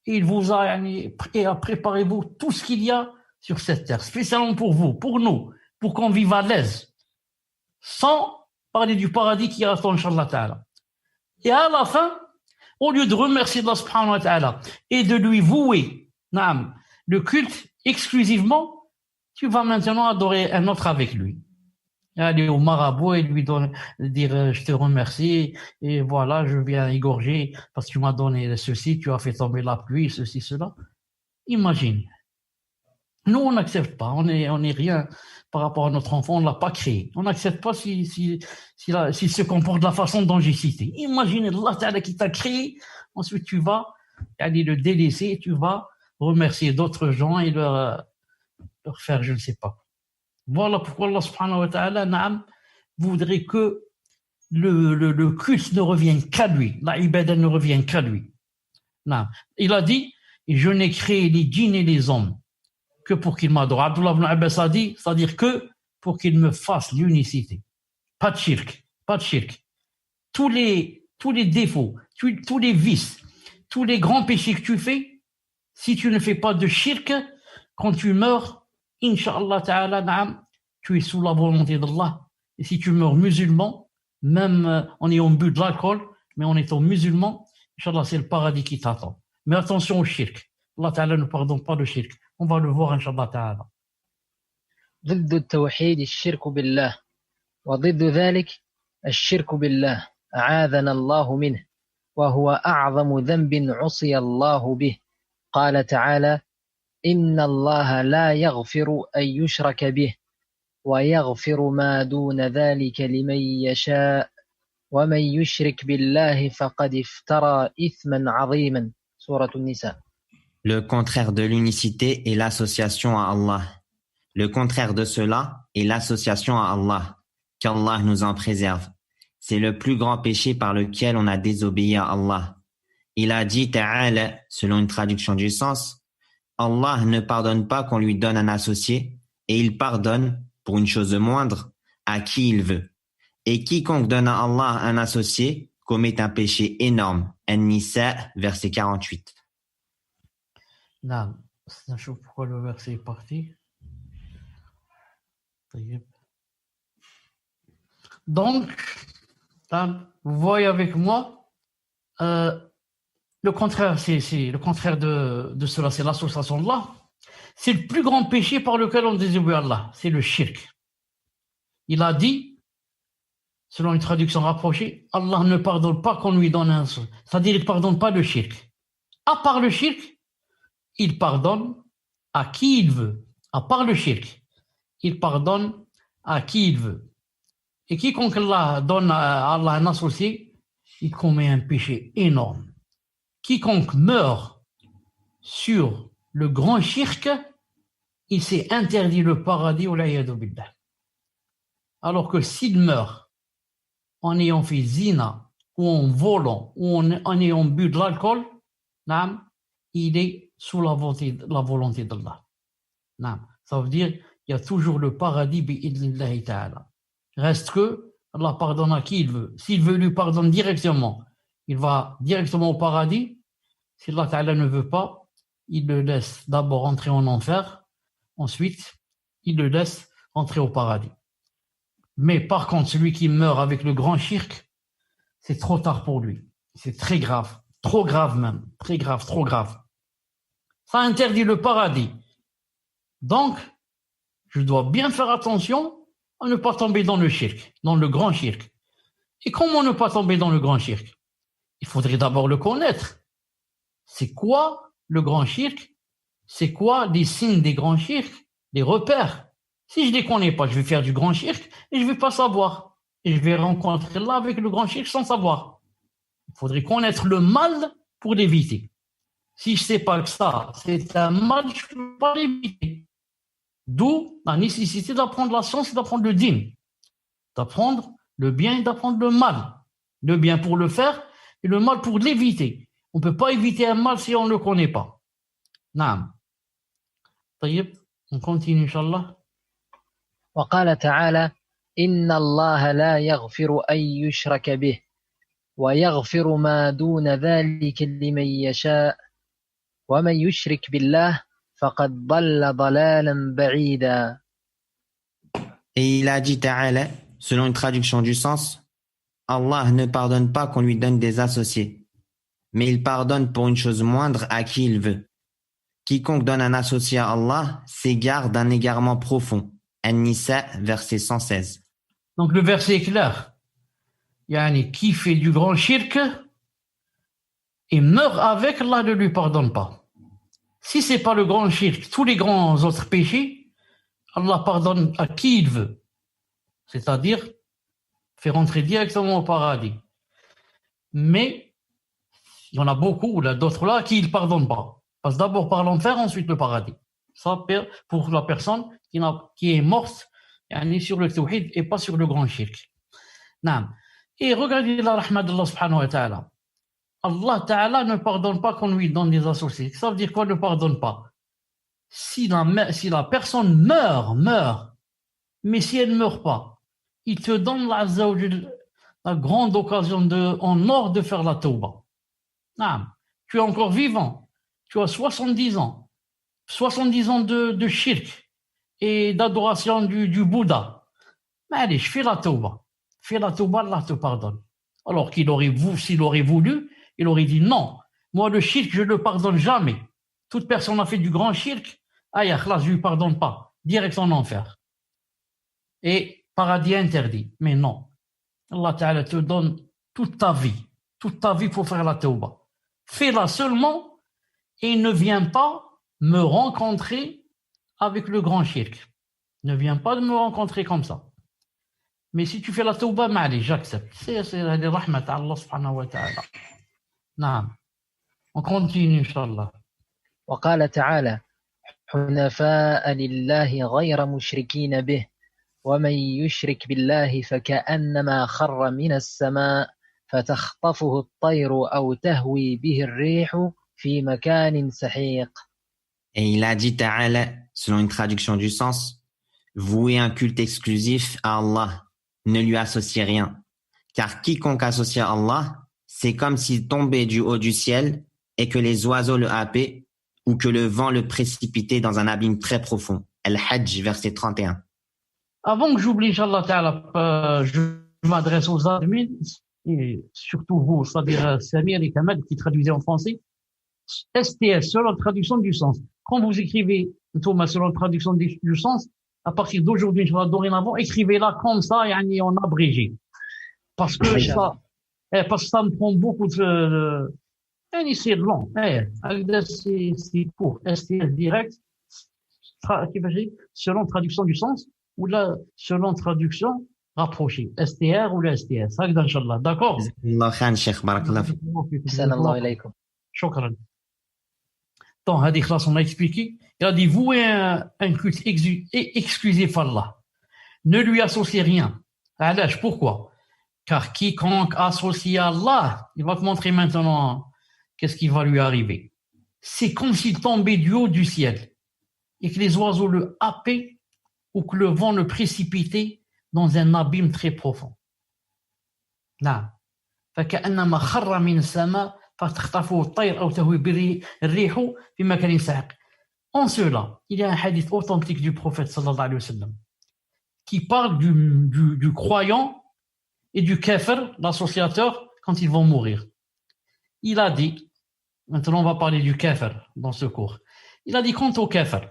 il vous a préparez-vous tout ce qu'il y a sur cette terre, spécialement pour vous, pour nous, pour qu'on vive à l'aise, sans parler du paradis qui attend, Inch'Allah Ta'ala. Et à la fin, au lieu de remercier Allah subhanahu wa ta'ala et de lui vouer le culte exclusivement, tu vas maintenant adorer un autre avec lui. Aller au marabout et lui dire je te remercie et voilà, je viens égorger parce que tu m'as donné ceci, tu as fait tomber la pluie, ceci, cela. Imagine. Nous, on n'accepte pas, on est rien par rapport à notre enfant, on ne l'a pas créé. On n'accepte pas s'il se comporte de la façon dont j'ai cité. Imagine Allah Ta'ala qui t'a créé, ensuite tu vas aller le délaisser et tu vas remercier d'autres gens et leur faire je ne sais pas. Voilà pourquoi Allah subhanahu wa ta'ala voudrait que le culte ne revienne qu'à lui, la ibada ne revienne qu'à lui. Il a dit, je n'ai créé les djinns et les hommes que pour qu'ils m'adorent. Abdullah ibn Abbas a dit, c'est-à-dire que pour qu'ils me fassent l'unicité. Pas de shirk, pas de shirk. Tous les défauts, tous les vices, tous les grands péchés que tu fais, si tu ne fais pas de shirk, quand tu meurs, Inch'Allah Ta'ala, na'am, tu es sous la volonté d'Allah. Et si tu meurs musulman, même en ayant bu de l'alcool, mais en étant musulman, Inch'Allah, c'est le paradis qui t'attend. Mais attention au shirk. Allah Ta'ala ne pardonne pas le shirk. On va le voir, Inch'Allah Ta'ala. ضد التوحيد الشرك بالله وضد ذلك الشرك بالله أعاذنا الله منه وهو أعظم ذنب عصي الله به قال تعالى إن الله لا يغفر أن يشرك به ويغفر ما دون ذلك لمن يشاء ومن يشرك بالله فقد افترى إثما عظيما سورة النساء. Le contraire de l'unicité est l'association à Allah. Le contraire de cela est l'association à Allah. Qu'Allah nous en préserve. C'est le plus grand péché par lequel on a désobéi à Allah. Il a dit Ta'ala, selon une traduction du sens, Allah ne pardonne pas qu'on lui donne un associé et il pardonne, pour une chose moindre, à qui il veut. Et quiconque donne à Allah un associé commet un péché énorme. An-Nisa, verset 48. Non, je sais pourquoi le verset est parti. Donc, vous voyez avec moi, le contraire, c'est le contraire de cela, c'est l'association d'Allah. C'est le plus grand péché par lequel on désobéit à Allah, c'est le shirk. Il a dit, selon une traduction rapprochée, Allah ne pardonne pas qu'on lui donne un seul. C'est-à-dire, il ne pardonne pas le shirk. À part le shirk, il pardonne à qui il veut. À part le shirk, il pardonne à qui il veut. Et quiconque Allah donne à Allah un associé, il commet un péché énorme. Quiconque meurt sur le grand shirk, il s'est interdit le paradis ou l'ayadu billah. Alors que s'il meurt en ayant fait zina, ou en volant, ou en ayant bu de l'alcool, il est sous la volonté d'Allah. Ça veut dire qu'il y a toujours le paradis bi'idnillahi ta'ala. Reste que Allah pardonne à qui il veut. S'il veut, lui pardonne directement. Il va directement au paradis. Si Allah ta'ala ne veut pas, il le laisse d'abord entrer en enfer. Ensuite, il le laisse entrer au paradis. Mais par contre, celui qui meurt avec le grand shirk, c'est trop tard pour lui. C'est très grave. Trop grave même. Très grave, trop grave. Ça interdit le paradis. Donc, je dois bien faire attention à ne pas tomber dans le shirk, dans le grand shirk. Et comment ne pas tomber dans le grand shirk? Il faudrait d'abord le connaître. C'est quoi le grand shirk? C'est quoi les signes des grands shirks? Les repères? Si je ne les connais pas, je vais faire du grand shirk et je ne vais pas savoir. Et je vais rencontrer là avec le grand shirk sans savoir. Il faudrait connaître le mal pour l'éviter. Si je ne sais pas que ça, c'est un mal, je ne peux pas l'éviter. D'où la nécessité d'apprendre la science et d'apprendre le dîn. D'apprendre le bien et d'apprendre le mal. Le bien pour le faire et le mal pour l'éviter. On ne peut pas éviter un mal si on ne le connaît pas. Naam. طيب, on continue, Inch'Allah. وقال تعالى إن الله لا يغفر أن يشرك به ويغفر ما دون ذلك لمن يشاء ومن يشرك بالله فقد ضل ضلالا بعيدا. Et il a dit Ta'ala, selon une traduction du sens, Allah ne pardonne pas qu'on lui donne des associés, mais il pardonne pour une chose moindre à qui il veut. Quiconque donne un associé à Allah s'égare d'un égarement profond. An-Nisa, verset 116. Donc le verset est clair. Yani, qui fait du grand shirk et meurt avec, Allah ne lui pardonne pas. Si ce n'est pas le grand shirk, tous les grands autres péchés, Allah pardonne à qui il veut. C'est-à-dire, fait rentrer directement au paradis. Mais, il y en a beaucoup, là, d'autres là, à qui il ne pardonne pas. Passe d'abord par l'enfer, ensuite le paradis. Ça, pour la personne qui est morte sur le tawhid et pas sur le grand shirk. Et regardez la rahma d'Allah subhanahu wa ta'ala. Allah ta'ala ne pardonne pas qu'on lui donne des associés. Ça veut dire quoi, ne pardonne pas? Si la personne meurt, mais si elle ne meurt pas, il te donne la grande occasion en or de faire la tauba. Tu es encore vivant. Tu as 70 ans. 70 ans de shirk et d'adoration du Bouddha. Mais allez, je fais la tauba. Fais la tauba, Allah te pardonne. Alors s'il aurait voulu, il aurait dit non. Moi, le shirk, je ne le pardonne jamais. Toute personne a fait du grand shirk, là, je ne lui pardonne pas. Direct en enfer. Et paradis interdit. Mais non. Allah Ta'ala te donne toute ta vie pour faire la tauba. Fais-la seulement et ne viens pas me rencontrer avec le grand shirk. Ne viens pas de me rencontrer comme ça. Mais si tu fais la tauba, j'accepte. C'est la rahmat Allah subhanahu wa ta'ala. Naam. On continue, Inch'Allah. وقال تعالى حنفاء لله غير مشركين به ومن يشرك بالله فكأنما خر من السماء فتخطفه الطير أو تهوي به الريح في مكان سحيق. Et il a dit Ta'ala, selon une traduction du sens, vouez un culte exclusif à Allah, ne lui associez rien. Car quiconque associe à Allah, c'est comme s'il tombait du haut du ciel et que les oiseaux le happaient ou que le vent le précipitait dans un abîme très profond. Al-Hajj, verset 31. Avant que j'oublie, Inch'Allah Ta'ala, je m'adresse aux admins, et surtout vous, c'est-à-dire Samir et Kamal qui traduisez en français. STS, selon la traduction du sens. Quand vous écrivez Thomas selon la traduction du sens, à partir d'aujourd'hui, dorénavant, écrivez-la comme ça, et en abrégé. Parce que ça me prend beaucoup de c'est long. C'est pour STS direct, selon traduction du sens, ou là, selon traduction rapproché. STR ou le STS. هكذا إن شاء الله. D'accord? الله خير شيخ بارك الله فيك. أحسن الله إليكم. شكرا. Donc, هذه خلاص on a expliqué. Il a dit vouer un culte exclusif à Allah. Ne lui associez rien. علاش? Pourquoi? Car quiconque associe à Allah, il va te montrer maintenant qu'est-ce qui va lui arriver. C'est comme s'il tombait du haut du ciel et que les oiseaux le happaient ou que le vent le précipitait dans un abîme très profond. نعم. فكأنما خر من السماء فتخطفه الطير أو تهوي به الريح في مكان ساحق. En cela, il y a un hadith authentique du prophète sallallahu alayhi wa sallam qui parle du croyant et du kafir, l'associateur, quand ils vont mourir. Il a dit, maintenant on va parler du kafir dans ce cours, il a dit quant au kafir,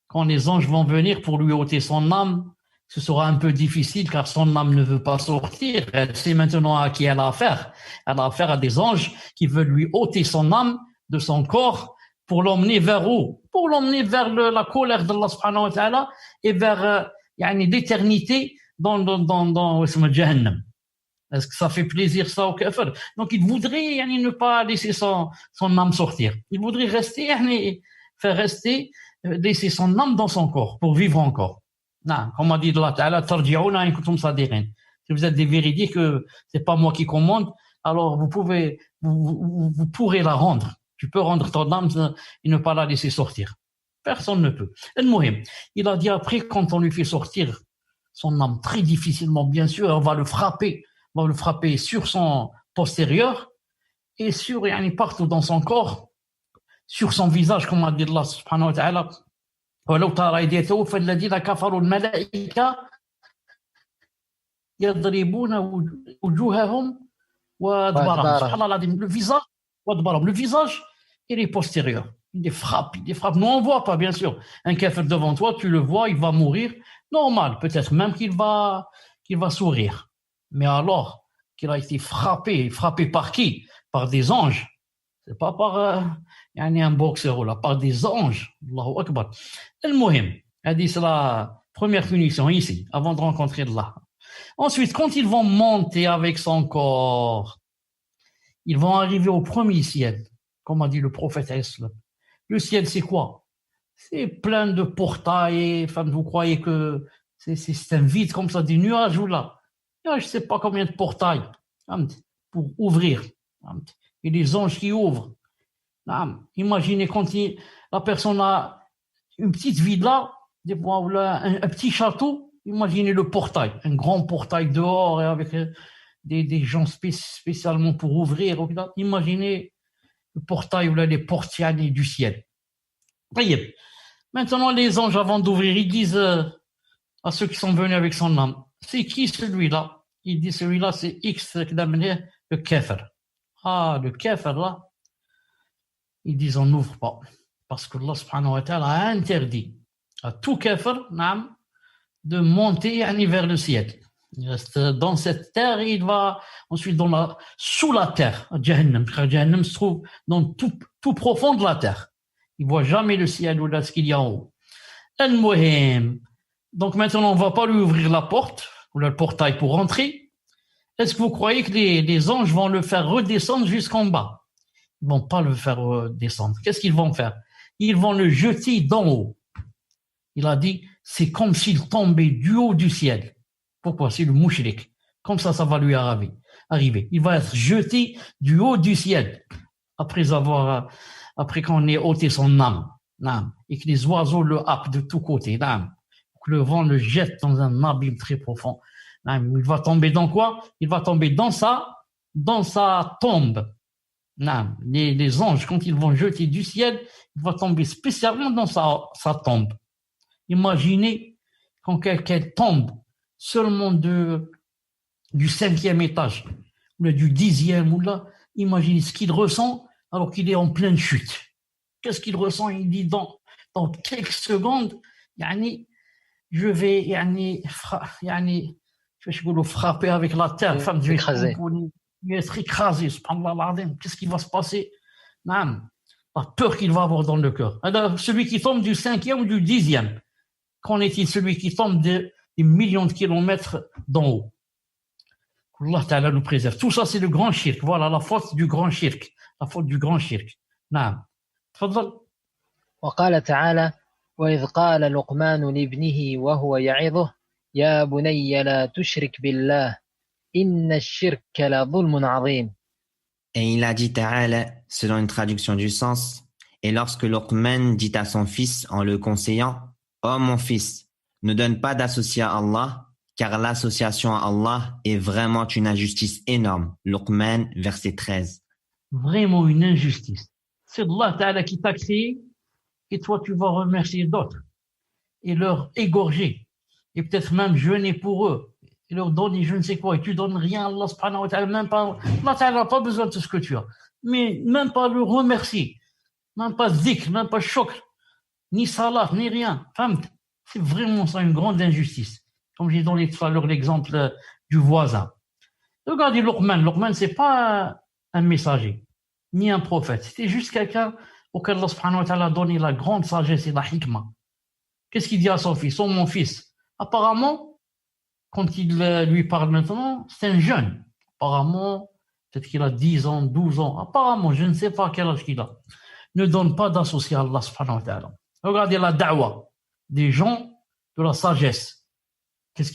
quand les anges vont venir pour lui ôter son âme, ce sera un peu difficile car son âme ne veut pas sortir. Elle sait maintenant à qui elle a affaire. Elle a affaire à des anges qui veulent lui ôter son âme de son corps pour l'emmener vers où? Pour l'emmener vers la colère d'Allah subhanahu wa ta'ala et vers l'éternité dans Jahannam. Est-ce que ça fait plaisir ça au kafir? Donc il voudrait ne pas laisser son âme sortir. Il voudrait rester, faire rester, laisser son âme dans son corps pour vivre encore. Non, comme a dit Allah Ta'ala, tarji'una in kuntum sadiqin. Si vous êtes des véridiques, que c'est pas moi qui commande, alors vous pourrez la rendre. Tu peux rendre ton âme et ne pas la laisser sortir. Personne ne peut. Il a dit après, quand on lui fait sortir son âme très difficilement, bien sûr, on va le frapper sur son postérieur et sur partout dans son corps, sur son visage, comme a dit Allah subhanahu wa ta'ala. ولو ترى إذ يتوفى الذين كفروا الملائكة يضربون وجوههم وأدبارهم. سبحان الله العظيم. Le visage et les postérieurs. Il les frappe. Nous on voit pas, bien sûr. Un kafir devant toi, tu le vois, il va mourir. Normal, peut-être même qu'il va sourire. Mais alors qu'il a été frappé par qui? Par des anges. C'est pas par un boxeur là, par des anges. Allahu Akbar. C'est la première punition ici, avant de rencontrer Allah. Ensuite, quand ils vont monter avec son corps, ils vont arriver au premier ciel, comme a dit le prophète Islam. Le ciel, c'est quoi? C'est plein de portails. Enfin, vous croyez que c'est un vide comme ça, des nuages ou là? Je ne sais pas combien de portails pour ouvrir. Et les anges qui ouvrent. Imaginez quand la personne a une petite villa, un petit château, imaginez le portail, un grand portail dehors avec des gens spécialement pour ouvrir. Imaginez le portail ou les portes du ciel. Maintenant, les anges, avant d'ouvrir, ils disent à ceux qui sont venus avec son âme, c'est qui celui-là? Il dit celui-là, c'est X, le kafir. Ah, le kafir là, ils disent on n'ouvre pas. Parce que Allah subhanahu wa ta'ala a interdit à tout kafir de monter vers le ciel. Il reste dans cette terre et il va ensuite sous la terre, à Jahannam. Jahannam se trouve dans tout profond de la terre. Il ne voit jamais le ciel ou là ce qu'il y a en haut. Donc maintenant, on ne va pas lui ouvrir la porte ou le portail pour rentrer. Est-ce que vous croyez que les anges vont le faire redescendre jusqu'en bas? Ils ne vont pas le faire redescendre. Qu'est-ce qu'ils vont faire? Ils vont le jeter d'en haut. Il a dit, c'est comme s'il tombait du haut du ciel. Pourquoi? C'est le mouchrik. Comme ça va lui arriver. Il va être jeté du haut du ciel. Après qu'on ait ôté son âme. Et que les oiseaux le happent de tous côtés. Que le vent le jette dans un abîme très profond. Il va tomber dans quoi? Il va tomber dans sa tombe. Les anges, quand ils vont jeter du ciel, il va tomber spécialement dans sa tombe. Imaginez quand quelqu'un tombe seulement du 5e étage, ou du 10e, ou là, imaginez ce qu'il ressent alors qu'il est en pleine chute. Qu'est-ce qu'il ressent? Il dit dans quelques secondes, je vais frapper avec la terre, je vais être écrasé, subhanallah. Qu'est-ce qui va se passer? La peur qu'il va avoir dans le cœur. Alors, celui qui tombe du 5e ou du 10e, qu'en est-il celui qui tombe des millions de kilomètres d'en haut. Allah Ta'ala nous préserve. Tout ça, c'est le grand shirk. Voilà la faute du grand shirk. La faute du grand shirk. نعم. تفضل. وقال تعالى وإذ قال لقمان لابنه وهو يعظه يا بني لا تشرك بالله إن الشرك لظلم عظيم. Et il a dit Ta'ala, selon une traduction du sens, et lorsque Luqman dit à son fils en le conseillant, « Oh mon fils, ne donne pas d'associé à Allah, car l'association à Allah est vraiment une injustice énorme. » Luqman, verset 13. Vraiment une injustice. C'est Allah Ta'ala qui t'a créé et toi tu vas remercier d'autres et leur égorger et peut-être même jeûner pour eux et leur donner je ne sais quoi et tu donnes rien à Allah subhanahu wa ta'ala, même pas, Allah Ta'ala n'a pas besoin de tout ce que tu as, mais même pas le remercier, même pas dhikr, même pas shukr, ni salat, ni rien. C'est vraiment ça une grande injustice. Comme j'ai donné tout à l'heure l'exemple du voisin. Regardez Luqman, c'est pas un messager, ni un prophète. C'était juste quelqu'un auquel Allah subhanahu wa ta'ala a donné la grande sagesse et la hikmah. Qu'est-ce qu'il dit à son fils? « Oh mon fils ». Apparemment, quand il lui parle maintenant, c'est un jeune. Apparemment, peut-être qu'il a 10 ans, 12 ans. Apparemment, je ne sais pas quel âge qu'il a. Ne donne pas d'associé à Allah subhanahu wa ta'ala. Regardez la da'wa des gens de la sagesse. Qu'est-ce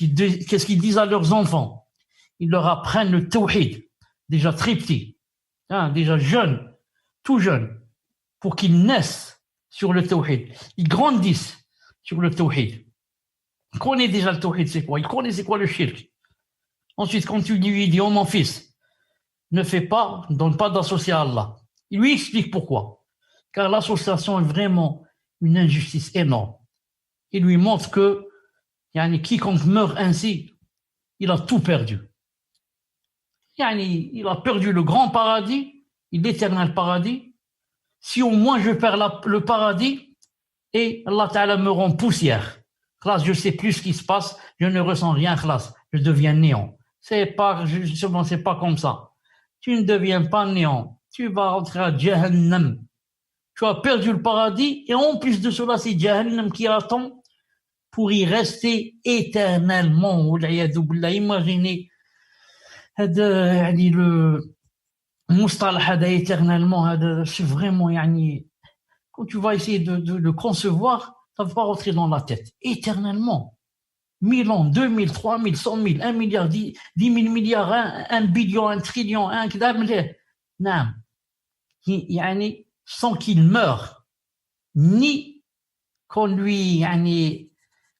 qu'ils disent à leurs enfants? Ils leur apprennent le tawhid, déjà très petit, déjà jeune, tout jeune, pour qu'ils naissent sur le tawhid. Ils grandissent sur le tawhid. Ils connaissent déjà le tawhid, c'est quoi? Ils connaissent c'est quoi le shirk. Ensuite, quand tu lui dis, oh mon fils, ne donne pas d'associé à Allah. Il lui explique pourquoi. Car l'association est vraiment une injustice énorme. Il lui montre que quiconque meurt ainsi, il a tout perdu. Il a perdu le grand paradis, l'éternel paradis. Si au moins je perds le paradis et Allah Ta'ala me rend poussière, classe, je sais plus ce qui se passe, je ne ressens rien, classe, je deviens néant. C'est pas comme ça. Tu ne deviens pas néant. Tu vas rentrer à Jahannam. Tu as perdu le paradis et en plus de cela, c'est Jahannam qui attend pour y rester éternellement. Imaginez le mustalah éternellement, c'est vraiment quand tu vas essayer de le concevoir, ça va pas rentrer dans la tête. Éternellement. 1000 ans, 2000, 3000, 100 000, 1 milliard, 10 000 milliards, 1 billion, 1 trillion, 1 كذا نعم. Sans qu'il meure, ni qu'on lui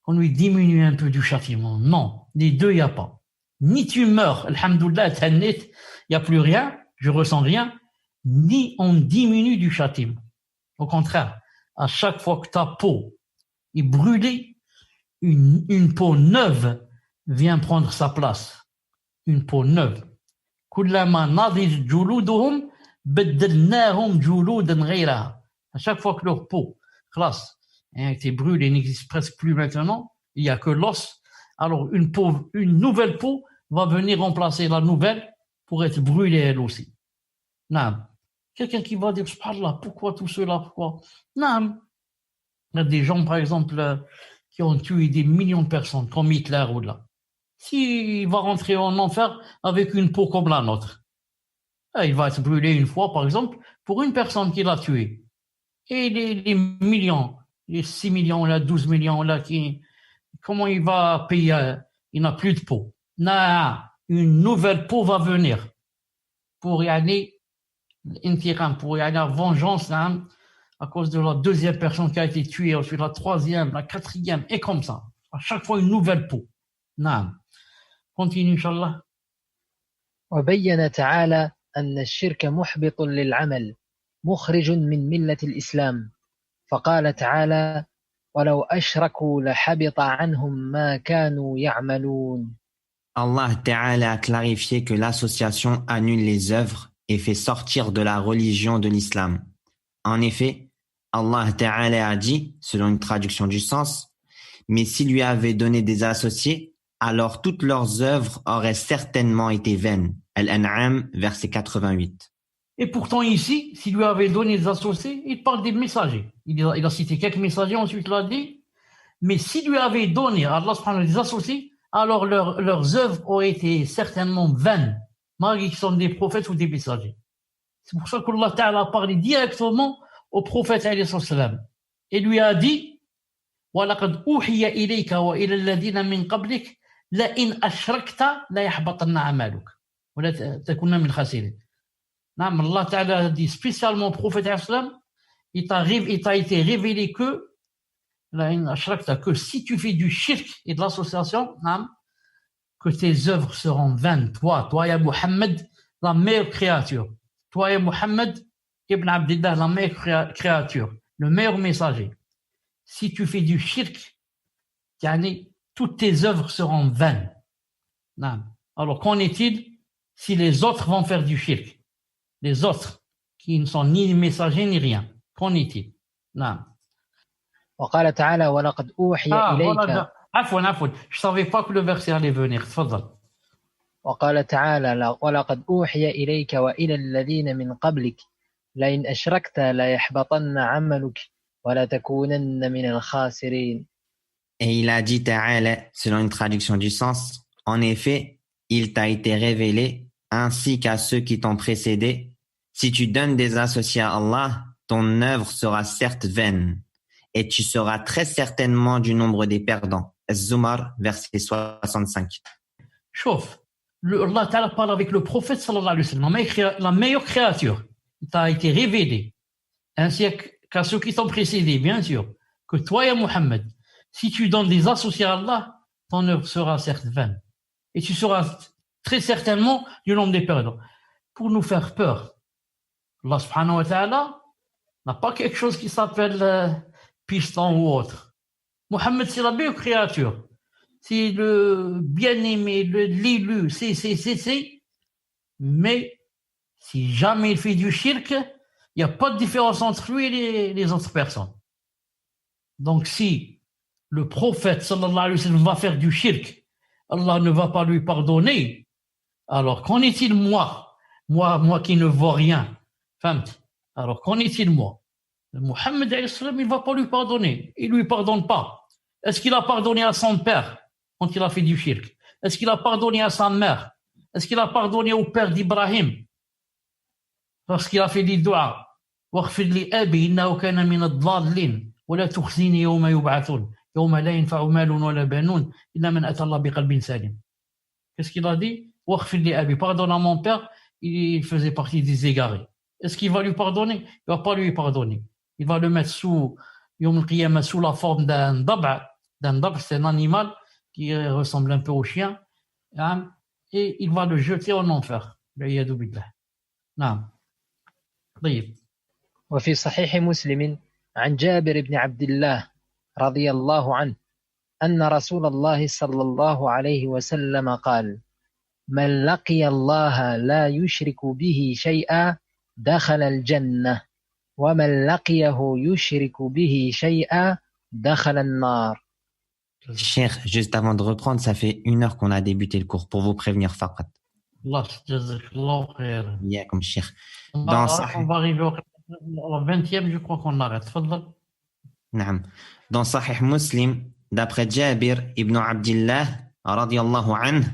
diminue un peu du châtiment. Non, les deux, il n'y a pas. Ni tu meurs, alhamdoulilah, il n'y a plus rien, je ressens rien, ni on diminue du châtiment. Au contraire, à chaque fois que ta peau est brûlée, une peau neuve vient prendre sa place. Une peau neuve. كلما نضجت جلودهم بدلناهم جلودا غيرها. À chaque fois que leur peau, classe, a été brûlée, n'existe presque plus maintenant, il n'y a que l'os. Alors une nouvelle peau va venir remplacer la nouvelle pour être brûlée elle aussi. Naam. Quelqu'un qui va dire, subhanallah, pourquoi tout cela, pourquoi? Naam. Il y a des gens, par exemple, qui ont tué des millions de personnes, comme Hitler ou là. S'il va rentrer en enfer avec une peau comme la nôtre, il va être brûlé une fois, par exemple, pour une personne qui l'a tué. Et les millions, les 6 millions, là, 12 millions, là, comment il va payer? Il n'a plus de peau. Non, une nouvelle peau va venir pour y aller, pour y aller à vengeance, hein, à cause de la deuxième personne qui a été tuée, ensuite la troisième, la quatrième, et comme ça. À chaque fois, une nouvelle peau. Non. Continue, Inch'Allah. وبين تعالى أن الشرك محبط للعمل مخرج من ملة الإسلام فقال تعالى ولو أشركوا لحبط عنهم ما كانوا يعملون. Allah Ta'ala a clarifié que l'association annule les œuvres et fait sortir de la religion de l'islam. En effet, Allah Ta'ala a dit, selon une traduction du sens, mais s'il lui avait donné des associés, alors toutes leurs œuvres auraient certainement été vaines. Al-An'am, verset 88. Et pourtant ici, s'il lui avait donné des associés, il parle des messagers. Il a cité quelques messagers, ensuite il a dit, Mais s'il lui avait donné à Allah subhanahu wa ta'ala des associés, alors leurs œuvres auraient été certainement vaines, malgré qu'ils sont des prophètes ou des messagers. C'est pour ça qu'Allah Ta'ala a parlé directement au prophète alayhi salam et lui a dit وَلَقَدْ أُوحِيَ إِلَيْكَ وَإِلَى الَّذِينَ مِنْ قَبْلِكَ لَإِنْ أَشْرَكْتَ لَيَحْبَطَنَّ عَمَلُكَ وَلَا تَكُونَ مِنَ الْخَاسِرِينَ. Non, Allah Ta'ala a dit spécialement au prophète alayhi salam, il t'a été révélé que لَإِنْ أَشْرَكْتَ, que si tu fais du shirk et de l'association, que tes œuvres seront vaines. Toi, ya Muhammad, la meilleure créature. Toi, ya Muhammad, Ibn Abdillah, la meilleure créature, le meilleur messager. Si tu fais du shirk, toutes tes œuvres seront vaines. Alors, qu'en est-il si les autres vont faire du shirk? Les autres, qui ne sont ni messagers ni rien. Qu'en est-il? وقال تعالى ولقد أوحي إليك. عفوا je savais pas que le verset allait venir. تفضل. وقال تعالى ولقد أوحي إليك وإلى الذين من قبلك لئن أشركت ليحبطن عملك ولا تكونن من الخاسرين. Et il a dit ta'ala, selon une traduction du sens, en effet, il t'a été révélé, ainsi qu'à ceux qui t'ont précédé, si tu donnes des associés à Allah, ton œuvre sera certes vaine, et tu seras très certainement du nombre des perdants. Az-Zumar, verset 65. Chauffe. Allah Ta'ala parle avec le prophète sallallahu alayhi wa sallam, la meilleure créature. Il t'a été révélé, ainsi qu'à ceux qui t'ont précédé, bien sûr, que toi, ya Muhammad, si tu donnes des associés à Allah, ton œuvre sera certes vaine. Et tu seras très certainement du nombre des perdants. Pour nous faire peur, Allah subhanahu wa ta'ala n'a pas quelque chose qui s'appelle piston ou autre. Muhammad, c'est la meilleure créature. C'est le bien-aimé, l'élu, c'est. Mais si jamais il fait du shirk, il n'y a pas de différence entre lui et les autres personnes. Donc si le prophète sallallahu alayhi wa sallam va faire du shirk, Allah ne va pas lui pardonner. Alors qu'en est-il moi qui ne vois rien? Alors qu'en est-il moi? Muhammad alayhi salam, il ne va pas lui pardonner. Il ne lui pardonne pas. Est-ce qu'il a pardonné à son père quand il a fait du shirk? Est-ce qu'il a pardonné à sa mère? Est-ce qu'il a pardonné au père d'Ibrahim parce qu'il a fait des doigts? واغفر لأبي إنه كان من الضالين ولا تخزني يوم يبعثون يوم لا ينفع مال ولا بنون إلا من أتى الله بقلب سالم. Qu'est-ce qu'il a dit? واغفر لأبي, pardonne à mon père, il faisait partie des égarés. Est-ce qu'il va lui pardonner? Il ne va pas lui pardonner. Il va le mettre sous la forme d'un dab'. C'est un animal qui ressemble un peu au chien, et il va le jeter en enfer. والعياذ بالله. نعم. طيب. وفي صحيح مسلم عن جابر بن عبد الله رضي الله عنه أن رسول الله صلى الله عليه وسلم قال من لقي الله لا يشرك به شيئا دخل الجنة ومن لقيه يشرك به شيئا دخل النار. Cheikh, juste avant de reprendre, ça fait 1 heure qu'on a débuté le cours, pour vous prévenir, faqat. Allah jazakallahu khairan. Yeah, comme Cheikh. On va arriver au 20e, je crois qu'on arrête. Tfadal. Naam. Dans Sahih Muslim, d'après Jabir ibn Abdillah, radiyallahu anhu,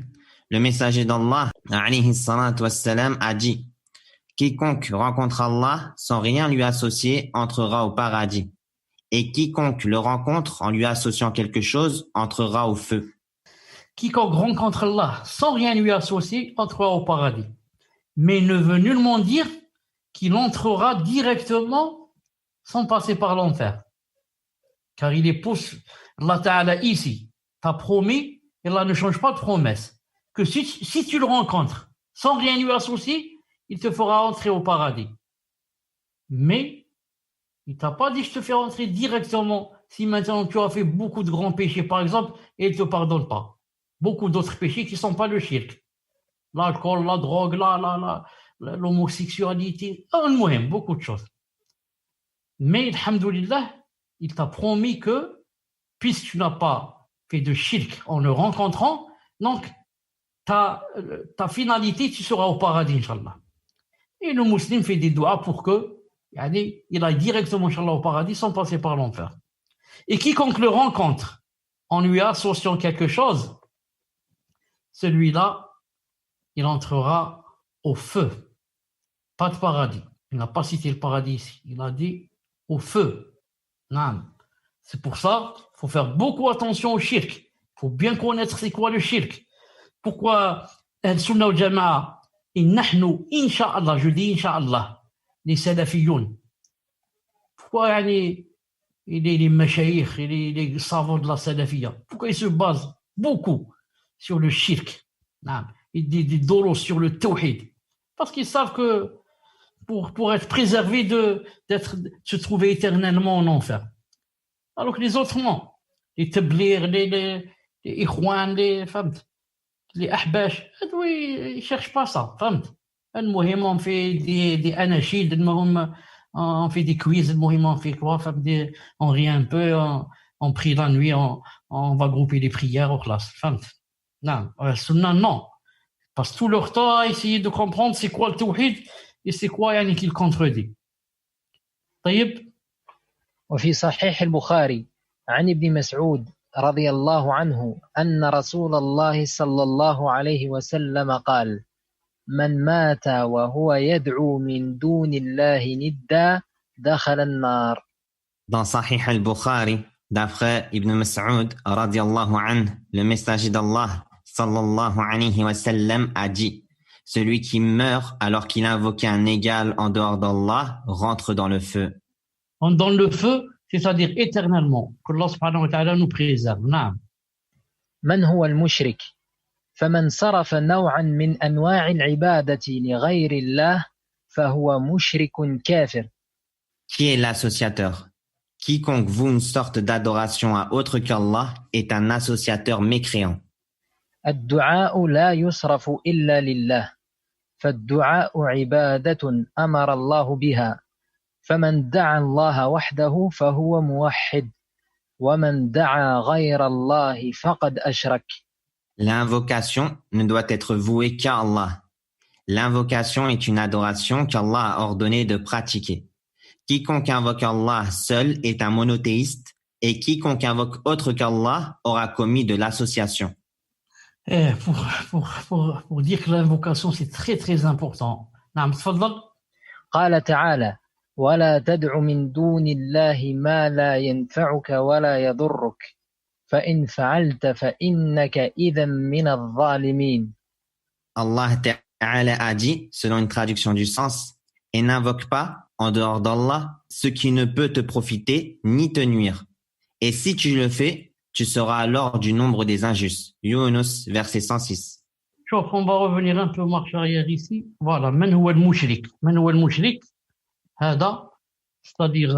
le messager d'Allah, alayhi salatu wassalam, a dit: quiconque rencontre Allah sans rien lui associer entrera au paradis. Et quiconque le rencontre en lui associant quelque chose entrera au feu. Quiconque rencontre Allah sans rien lui associer entrera au paradis. Mais ne veut nullement dire qu'il entrera directement sans passer par l'enfer. Car il est poussé, Allah Ta'ala ici t'a promis, et Allah ne change pas de promesse, que si tu le rencontres sans rien lui associer, il te fera entrer au paradis. Mais il t'a pas dit je te fais rentrer directement si maintenant tu as fait beaucoup de grands péchés par exemple et il ne te pardonne pas. Beaucoup d'autres péchés qui ne sont pas le shirk. L'alcool, la drogue, l'homosexualité, beaucoup de choses. Mais alhamdoulilah, il t'a promis que puisque tu n'as pas fait de shirk en le rencontrant, donc ta finalité, tu seras au paradis, Inch'Allah. Et le musulman fait des doigts pour que il aille directement, Inch'Allah, au paradis sans passer par l'enfer. Et quiconque le rencontre en lui associant quelque chose, celui-là, il entrera au feu, pas de paradis. Il n'a pas cité le paradis ici, il a dit au feu. Non. C'est pour ça qu'il faut faire beaucoup attention au shirk. Il faut bien connaître c'est quoi le shirk. Pourquoi Al-Sunnah wal Jama'a, et nahnu, Inch'Allah, je dis Inch'Allah, les salafiyoun. Pourquoi les mashayikh, les savants de la salafiyya, pourquoi ils se basent beaucoup sur le shirk, et des doros sur le tawhid? Parce qu'ils savent que pour être préservés de se trouver éternellement en enfer. Alors que les autres, non. Les tablir, les ikhwan, les ahbash, ils ne cherchent pas ça. المهم on fait des anachid, on fait des quiz, المهم on fait quoi, on rit un peu, on prie la nuit, on va grouper les prières aux classes. Non, non. Passe tout leur temps à essayer de comprendre c'est quoi le tawhid et c'est quoi qu'il contredit. طيب. وفي صحيح البخاري عن ابن مسعود رضي الله عنه أن رسول الله صلى الله عليه وسلم قال: من مات وهو يدعو من دون الله ندا دخل النار. Dans Sahih al-Bukhari, d'après Ibn Mas'ud, radiallahu anhu, le messager d'Allah, sallallahu alayhi wa sallam, a dit: celui qui meurt alors qu'il invoquait un égal en dehors d'Allah rentre dans le feu. Dans le feu, c'est-à-dire éternellement, que Allah subhanahu wa ta'ala nous préserve. نعم. من هو المشرك؟ فمن صرف نوعا من أنواع العبادة لغير الله فهو مشرك كافر. Qui est l'associateur? Quiconque voue une sorte d'adoration à autre qu'Allah est un associateur mécréant. الدعاء لا يصرف إلا لله فالدعاء عبادة أمر الله بها فمن دعا الله وحده فهو موحد ومن دعا غير الله فقد أشرك. L'invocation ne doit être vouée qu'à Allah. L'invocation est une adoration qu'Allah a ordonné de pratiquer. Quiconque invoque Allah seul est un monothéiste et quiconque invoque autre qu'Allah aura commis de l'association. Pour dire que l'invocation c'est très très important. نعم تفضل. قال تعالى: ولا تدع من دون الله ما لا ينفعك ولا يضرك فإن فعلت فإنك إذا من الظالمين. Allah Ta'ala a dit, selon une traduction du sens, et n'invoque pas, en dehors d'Allah, ce qui ne peut te profiter ni te nuire. Et si tu le fais, tu seras alors du nombre des injustes. Yunus, verset 106. On va revenir un peu marche arrière ici. Voilà, من هو المشرك؟ من هو المشرك؟ هذا, c'est-à-dire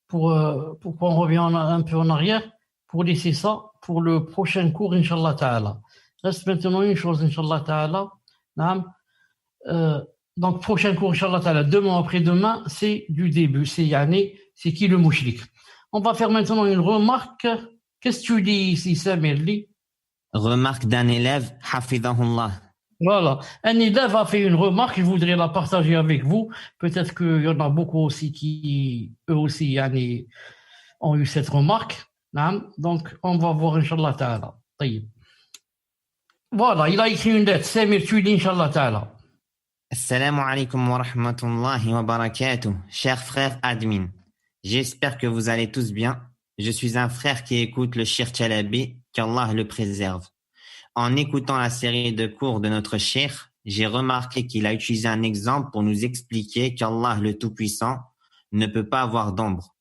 pourquoi on revient un peu en arrière, pour laisser ça pour le prochain cours, Inch'Allah Ta'ala. Reste maintenant une chose, Inch'Allah Ta'ala. Donc, prochain cours, Inch'Allah Ta'ala, demain après-demain, c'est du début. C'est qui le mouchrik? On va faire maintenant une remarque. Qu'est-ce que tu dis ici, Samir? Remarque d'un élève, hafidahullah. Voilà. Un élève a fait une remarque, je voudrais la partager avec vous. Peut-être qu'il y en a beaucoup aussi qui, eux aussi, ont eu cette remarque. Donc, on va voir, Inch'Allah Ta'ala. Voilà, il a écrit une lettre. Samir, tu dis, Inch'Allah Ta'ala. Assalamu alaikum wa rahmatullahi wa barakatuh. Chers frères admin, j'espère que vous allez tous bien. Je suis un frère qui écoute le Cheikh Chalabi, qu'Allah le préserve. En écoutant la série de cours de notre Cheikh, j'ai remarqué qu'il a utilisé un exemple pour nous expliquer qu'Allah le Tout-Puissant ne peut pas avoir d'ombre.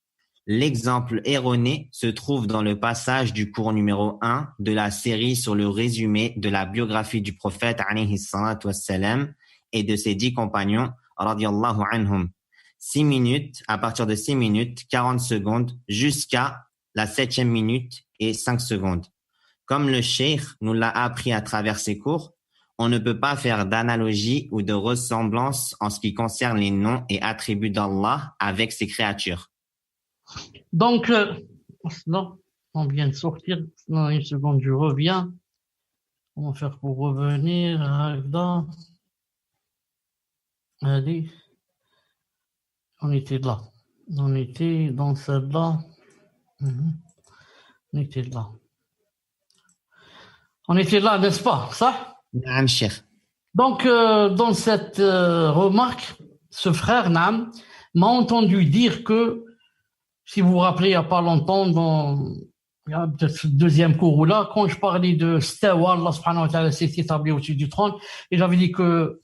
L'exemple erroné se trouve dans le passage du cours numéro 1 de la série sur le résumé de la biographie du prophète alayhi salatu wassalam et de ses 10 compagnons radiyallahu anhum. 6 minutes, à partir de 6 minutes, 40 secondes jusqu'à la 7e minute et 5 secondes. Comme le cheikh nous l'a appris à travers ses cours, on ne peut pas faire d'analogie ou de ressemblance en ce qui concerne les noms et attributs d'Allah avec ses créatures. Donc, non, on vient de sortir. Dans une seconde, je reviens. On va faire pour revenir. Allez, on était là. On était dans celle-là. On était là. On était là, n'est-ce pas, ça? Naam, Cheikh. Donc, dans cette remarque, ce frère, Naam, m'a entendu dire que, si vous vous rappelez, il n'y a pas longtemps, il y a peut-être le deuxième cours ou là, quand je parlais de Stawa, Allah subhanahu wa ta'ala s'est établi au-dessus du trône, et j'avais dit que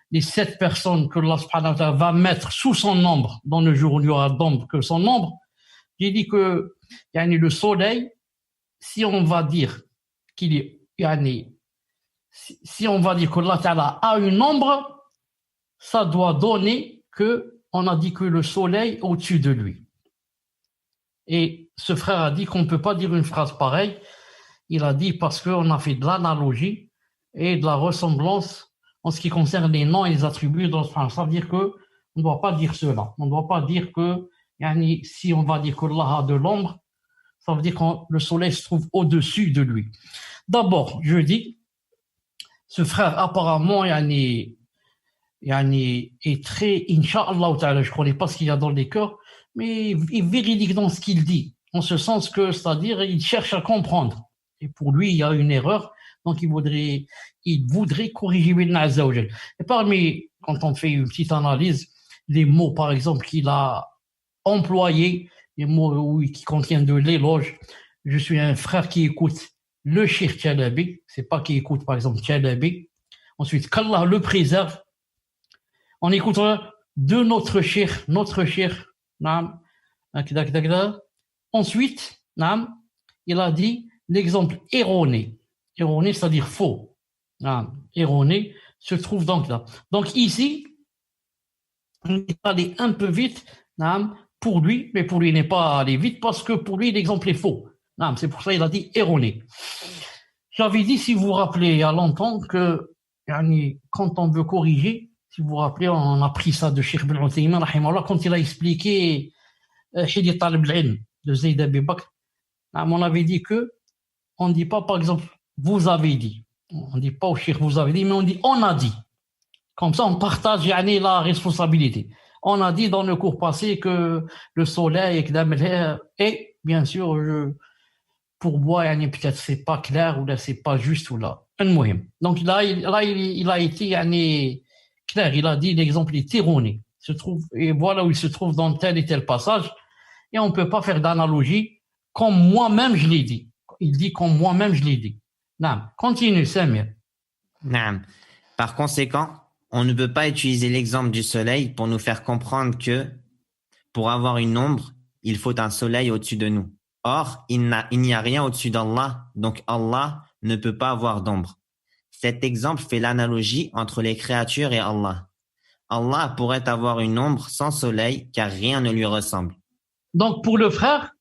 les 7 personnes que Allah subhanahu wa ta'ala va mettre sous son nombre, dans le jour où il n'y aura d'ombre que son nombre, j'ai dit que le soleil, si on va dire qu'il est, si on va dire que Allah ta'ala a une ombre, ça doit donner que on a dit que le soleil est au-dessus de lui. Et ce frère a dit qu'on ne peut pas dire une phrase pareille. Il a dit parce qu'on a fait de l'analogie et de la ressemblance en ce qui concerne les noms et les attributs dans ce sens. Ça veut dire qu'on ne doit pas dire cela. On ne doit pas dire que si on va dire qu'Allah a de l'ombre, ça veut dire que le soleil se trouve au-dessus de lui. D'abord, je dis, ce frère apparemment est très, Inch'Allah ta'ala, je ne connais pas ce qu'il y a dans les cœurs, mais il est véridique dans ce qu'il dit, en ce sens que, c'est-à-dire, il cherche à comprendre. Et pour lui, il y a une erreur, donc il voudrait corriger Ibn Azza wa Jal. Et parmi, quand on fait une petite analyse, les mots, par exemple, qu'il a employés, les mots qui contiennent de l'éloge, je suis un frère qui écoute le Cheikh Chalabi, c'est pas qui écoute, par exemple, Chalabi. Ensuite, qu'Allah le préserve. On écoute de notre Cheikh, Naam. Ensuite, Naam, il a dit l'exemple erroné. Erroné, c'est-à-dire faux. Naam. Erroné se trouve donc là. Donc ici, on est allé un peu vite, Naam, pour lui, mais pour lui, il n'est pas allé vite parce que pour lui, l'exemple est faux. Naam, c'est pour ça qu'il a dit erroné. J'avais dit, si vous vous rappelez, il y a longtemps, que quand on veut corriger, si vous vous rappelez, on a pris ça de Cheikh Ibn Uthaymin, quand il a expliqué Hidi Talib al-Ilm de Zayd Abi Bakr, on avait dit que on ne dit pas, par exemple, vous avez dit. On ne dit pas au Cheikh vous avez dit, mais on dit on a dit. Comme ça, on partage la responsabilité. On a dit dans le cours passé que le soleil et bien sûr, pour moi, peut-être c'est pas clair ou là c'est pas juste ou là. Donc là, il a été clair. Il a dit l'exemple est erroné. Se trouve et voilà où il se trouve dans tel et tel passage. Et on peut pas faire d'analogie comme moi-même je l'ai dit. Il dit comme moi-même je l'ai dit. Non, continue, Samir. Non. Par conséquent, on ne peut pas utiliser l'exemple du soleil pour nous faire comprendre que pour avoir une ombre, il faut un soleil au-dessus de nous. Or, il n'y a rien au-dessus d'Allah, donc Allah ne peut pas avoir d'ombre. Cet exemple fait l'analogie entre les créatures et Allah. Allah pourrait avoir une ombre sans soleil car rien ne lui ressemble. Donc pour le frère,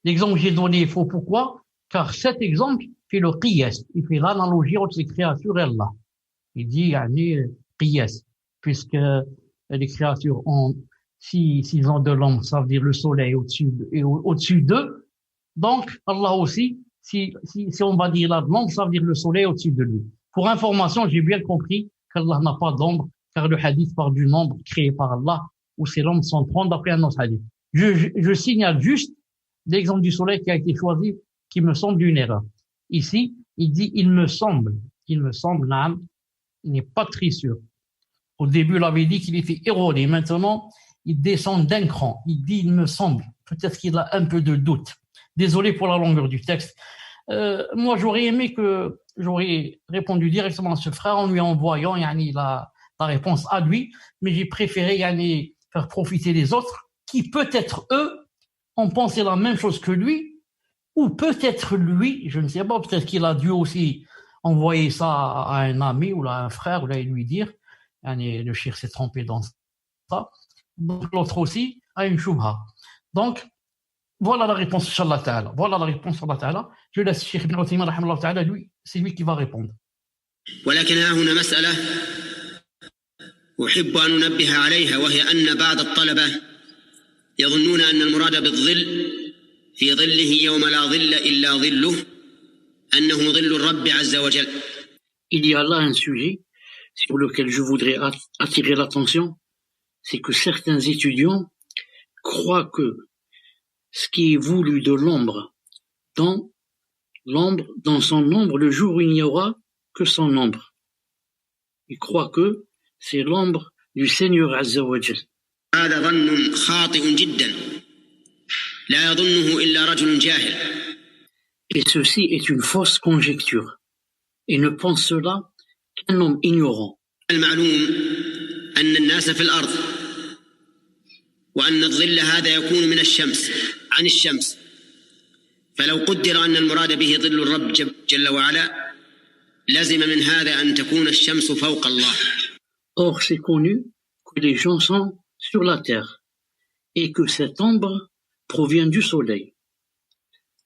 l'exemple que j'ai donné est faux. Pourquoi? Car cet exemple fait le qiyas, il fait l'analogie entre les créatures et Allah. Il dit qiyas, puisque les créatures ont, s'ils ont de l'ombre, ça veut dire le soleil au-dessus d'eux. Donc, Allah aussi, si on va dire là de l'ombre, ça veut dire le soleil au-dessus de lui. Pour information, j'ai bien compris qu'Allah n'a pas d'ombre, car le hadith parle d'une ombre créée par Allah, où ces ombres sont 30 d'après un autre hadith. Je signale juste l'exemple du soleil qui a été choisi, qui me semble une erreur. Ici, il dit, il me semble, l'âme, il n'est pas très sûr. Au début, il avait dit qu'il était erroné. Maintenant, il descend d'un cran. Il dit, il me semble. Peut-être qu'il a un peu de doute. Désolé pour la longueur du texte. Moi, j'aurais répondu directement à ce frère en lui envoyant la réponse à lui, mais j'ai préféré faire profiter les autres qui, peut-être eux, ont pensé la même chose que lui, ou peut-être lui, je ne sais pas, peut-être qu'il a dû aussi envoyer ça à un ami ou à un frère, ou là, et lui dire, le cheikh s'est trompé dans ça. Donc, l'autre aussi a une shubha. Donc, voilà la réponse, Inch'Allah Ta'ala. Voilà la réponse, Inch'Allah Ta'ala. Je laisse Cheikh Ibn Uthaymin, rahimahullah Ta'ala, lui, c'est lui qui va répondre. ولكن هنا مسألة أحب أن أنبه عليها، وهي أن بعض الطلبة يظنون أن المراد بالظل في ظله يوم لا ظل إلا ظله أنه ظل الرب عز وجل. Il y a là un sujet sur lequel je voudrais attirer l'attention, c'est que certains étudiants croit que ce qui est voulu de l'ombre, dans son ombre, le jour où il n'y aura que son ombre. Il croit que c'est l'ombre du Seigneur Azza wa Jal. هذا ظن خاطئ جدا لا يظنه إلا رجل جاهل. Et ceci est une fausse conjecture. Et ne pense cela qu'un homme ignorant. المعلوم أن الناس في الأرض وأن الظل هذا يكون من الشمس عن الشمس، فلو قدر أن المراد به ظل الرب جل وعلا لازم من هذا أن تكون الشمس فوق الله. Or, c'est connu que les gens sont sur la terre et que cette ombre provient du soleil.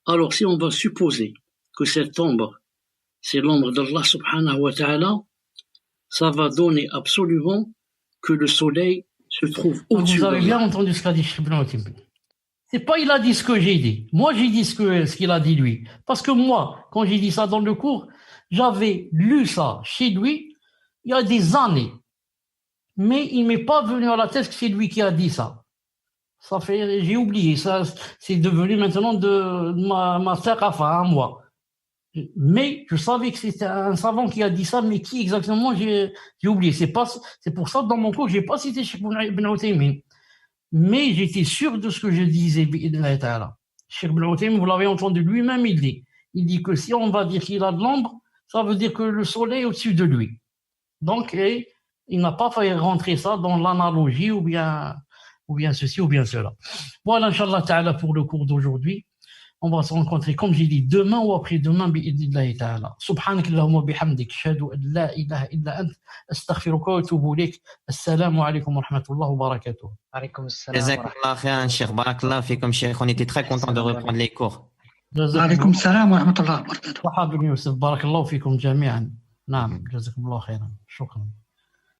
Alors, si on va supposer que cette ombre, c'est l'ombre d'Allah subhanahu wa ta'ala, ça va donner absolument que le soleil se trouve au-dessus. Vous avez bien entendu ce qu'a dit Cheikh Ibn Othaymin. C'est pas il a dit ce que j'ai dit. Moi, j'ai dit ce qu'il a dit lui. Parce que moi, quand j'ai dit ça dans le cours, j'avais lu ça chez lui il y a des années. Mais il m'est pas venu à la tête que c'est lui qui a dit ça. Ça fait, j'ai oublié. Ça, c'est devenu maintenant de ma thaqafa à moi. Mais je savais que c'était un savant qui a dit ça, mais qui exactement, j'ai oublié. C'est pour ça que dans mon cours, j'ai pas cité Cheikh Ibn Othaymin. Mais j'étais sûr de ce que je disais. Cheikh Ibn Othaymin, vous l'avez entendu lui-même, il dit que si on va dire qu'il a de l'ombre, ça veut dire que le soleil est au-dessus de lui. Donc, il n'a pas fait rentrer ça dans l'analogie ou bien ceci ou bien cela. Voilà, Inch'Allah Ta'ala, pour le cours d'aujourd'hui. On va se rencontrer, comme j'ai dit, demain ou après-demain, bi'idnillahi ta'ala. Subhanak Allahumma bihamdik, shahadu an la ilaha illa ant, astaghfiruka wa atubu ilayk. Assalamu alaykum wa rahmatullahi wa barakatuh. Alaykum assalam. Jazakallah khairan, Cheikh. Barakallah fikum, Cheikh. On était très contents de reprendre les cours. وعليكم السلام ورحمة الله وبركاته. مرحبا بن يوسف، بارك الله فيكم جميعا. نعم، جزاكم الله خيرا، شكرا.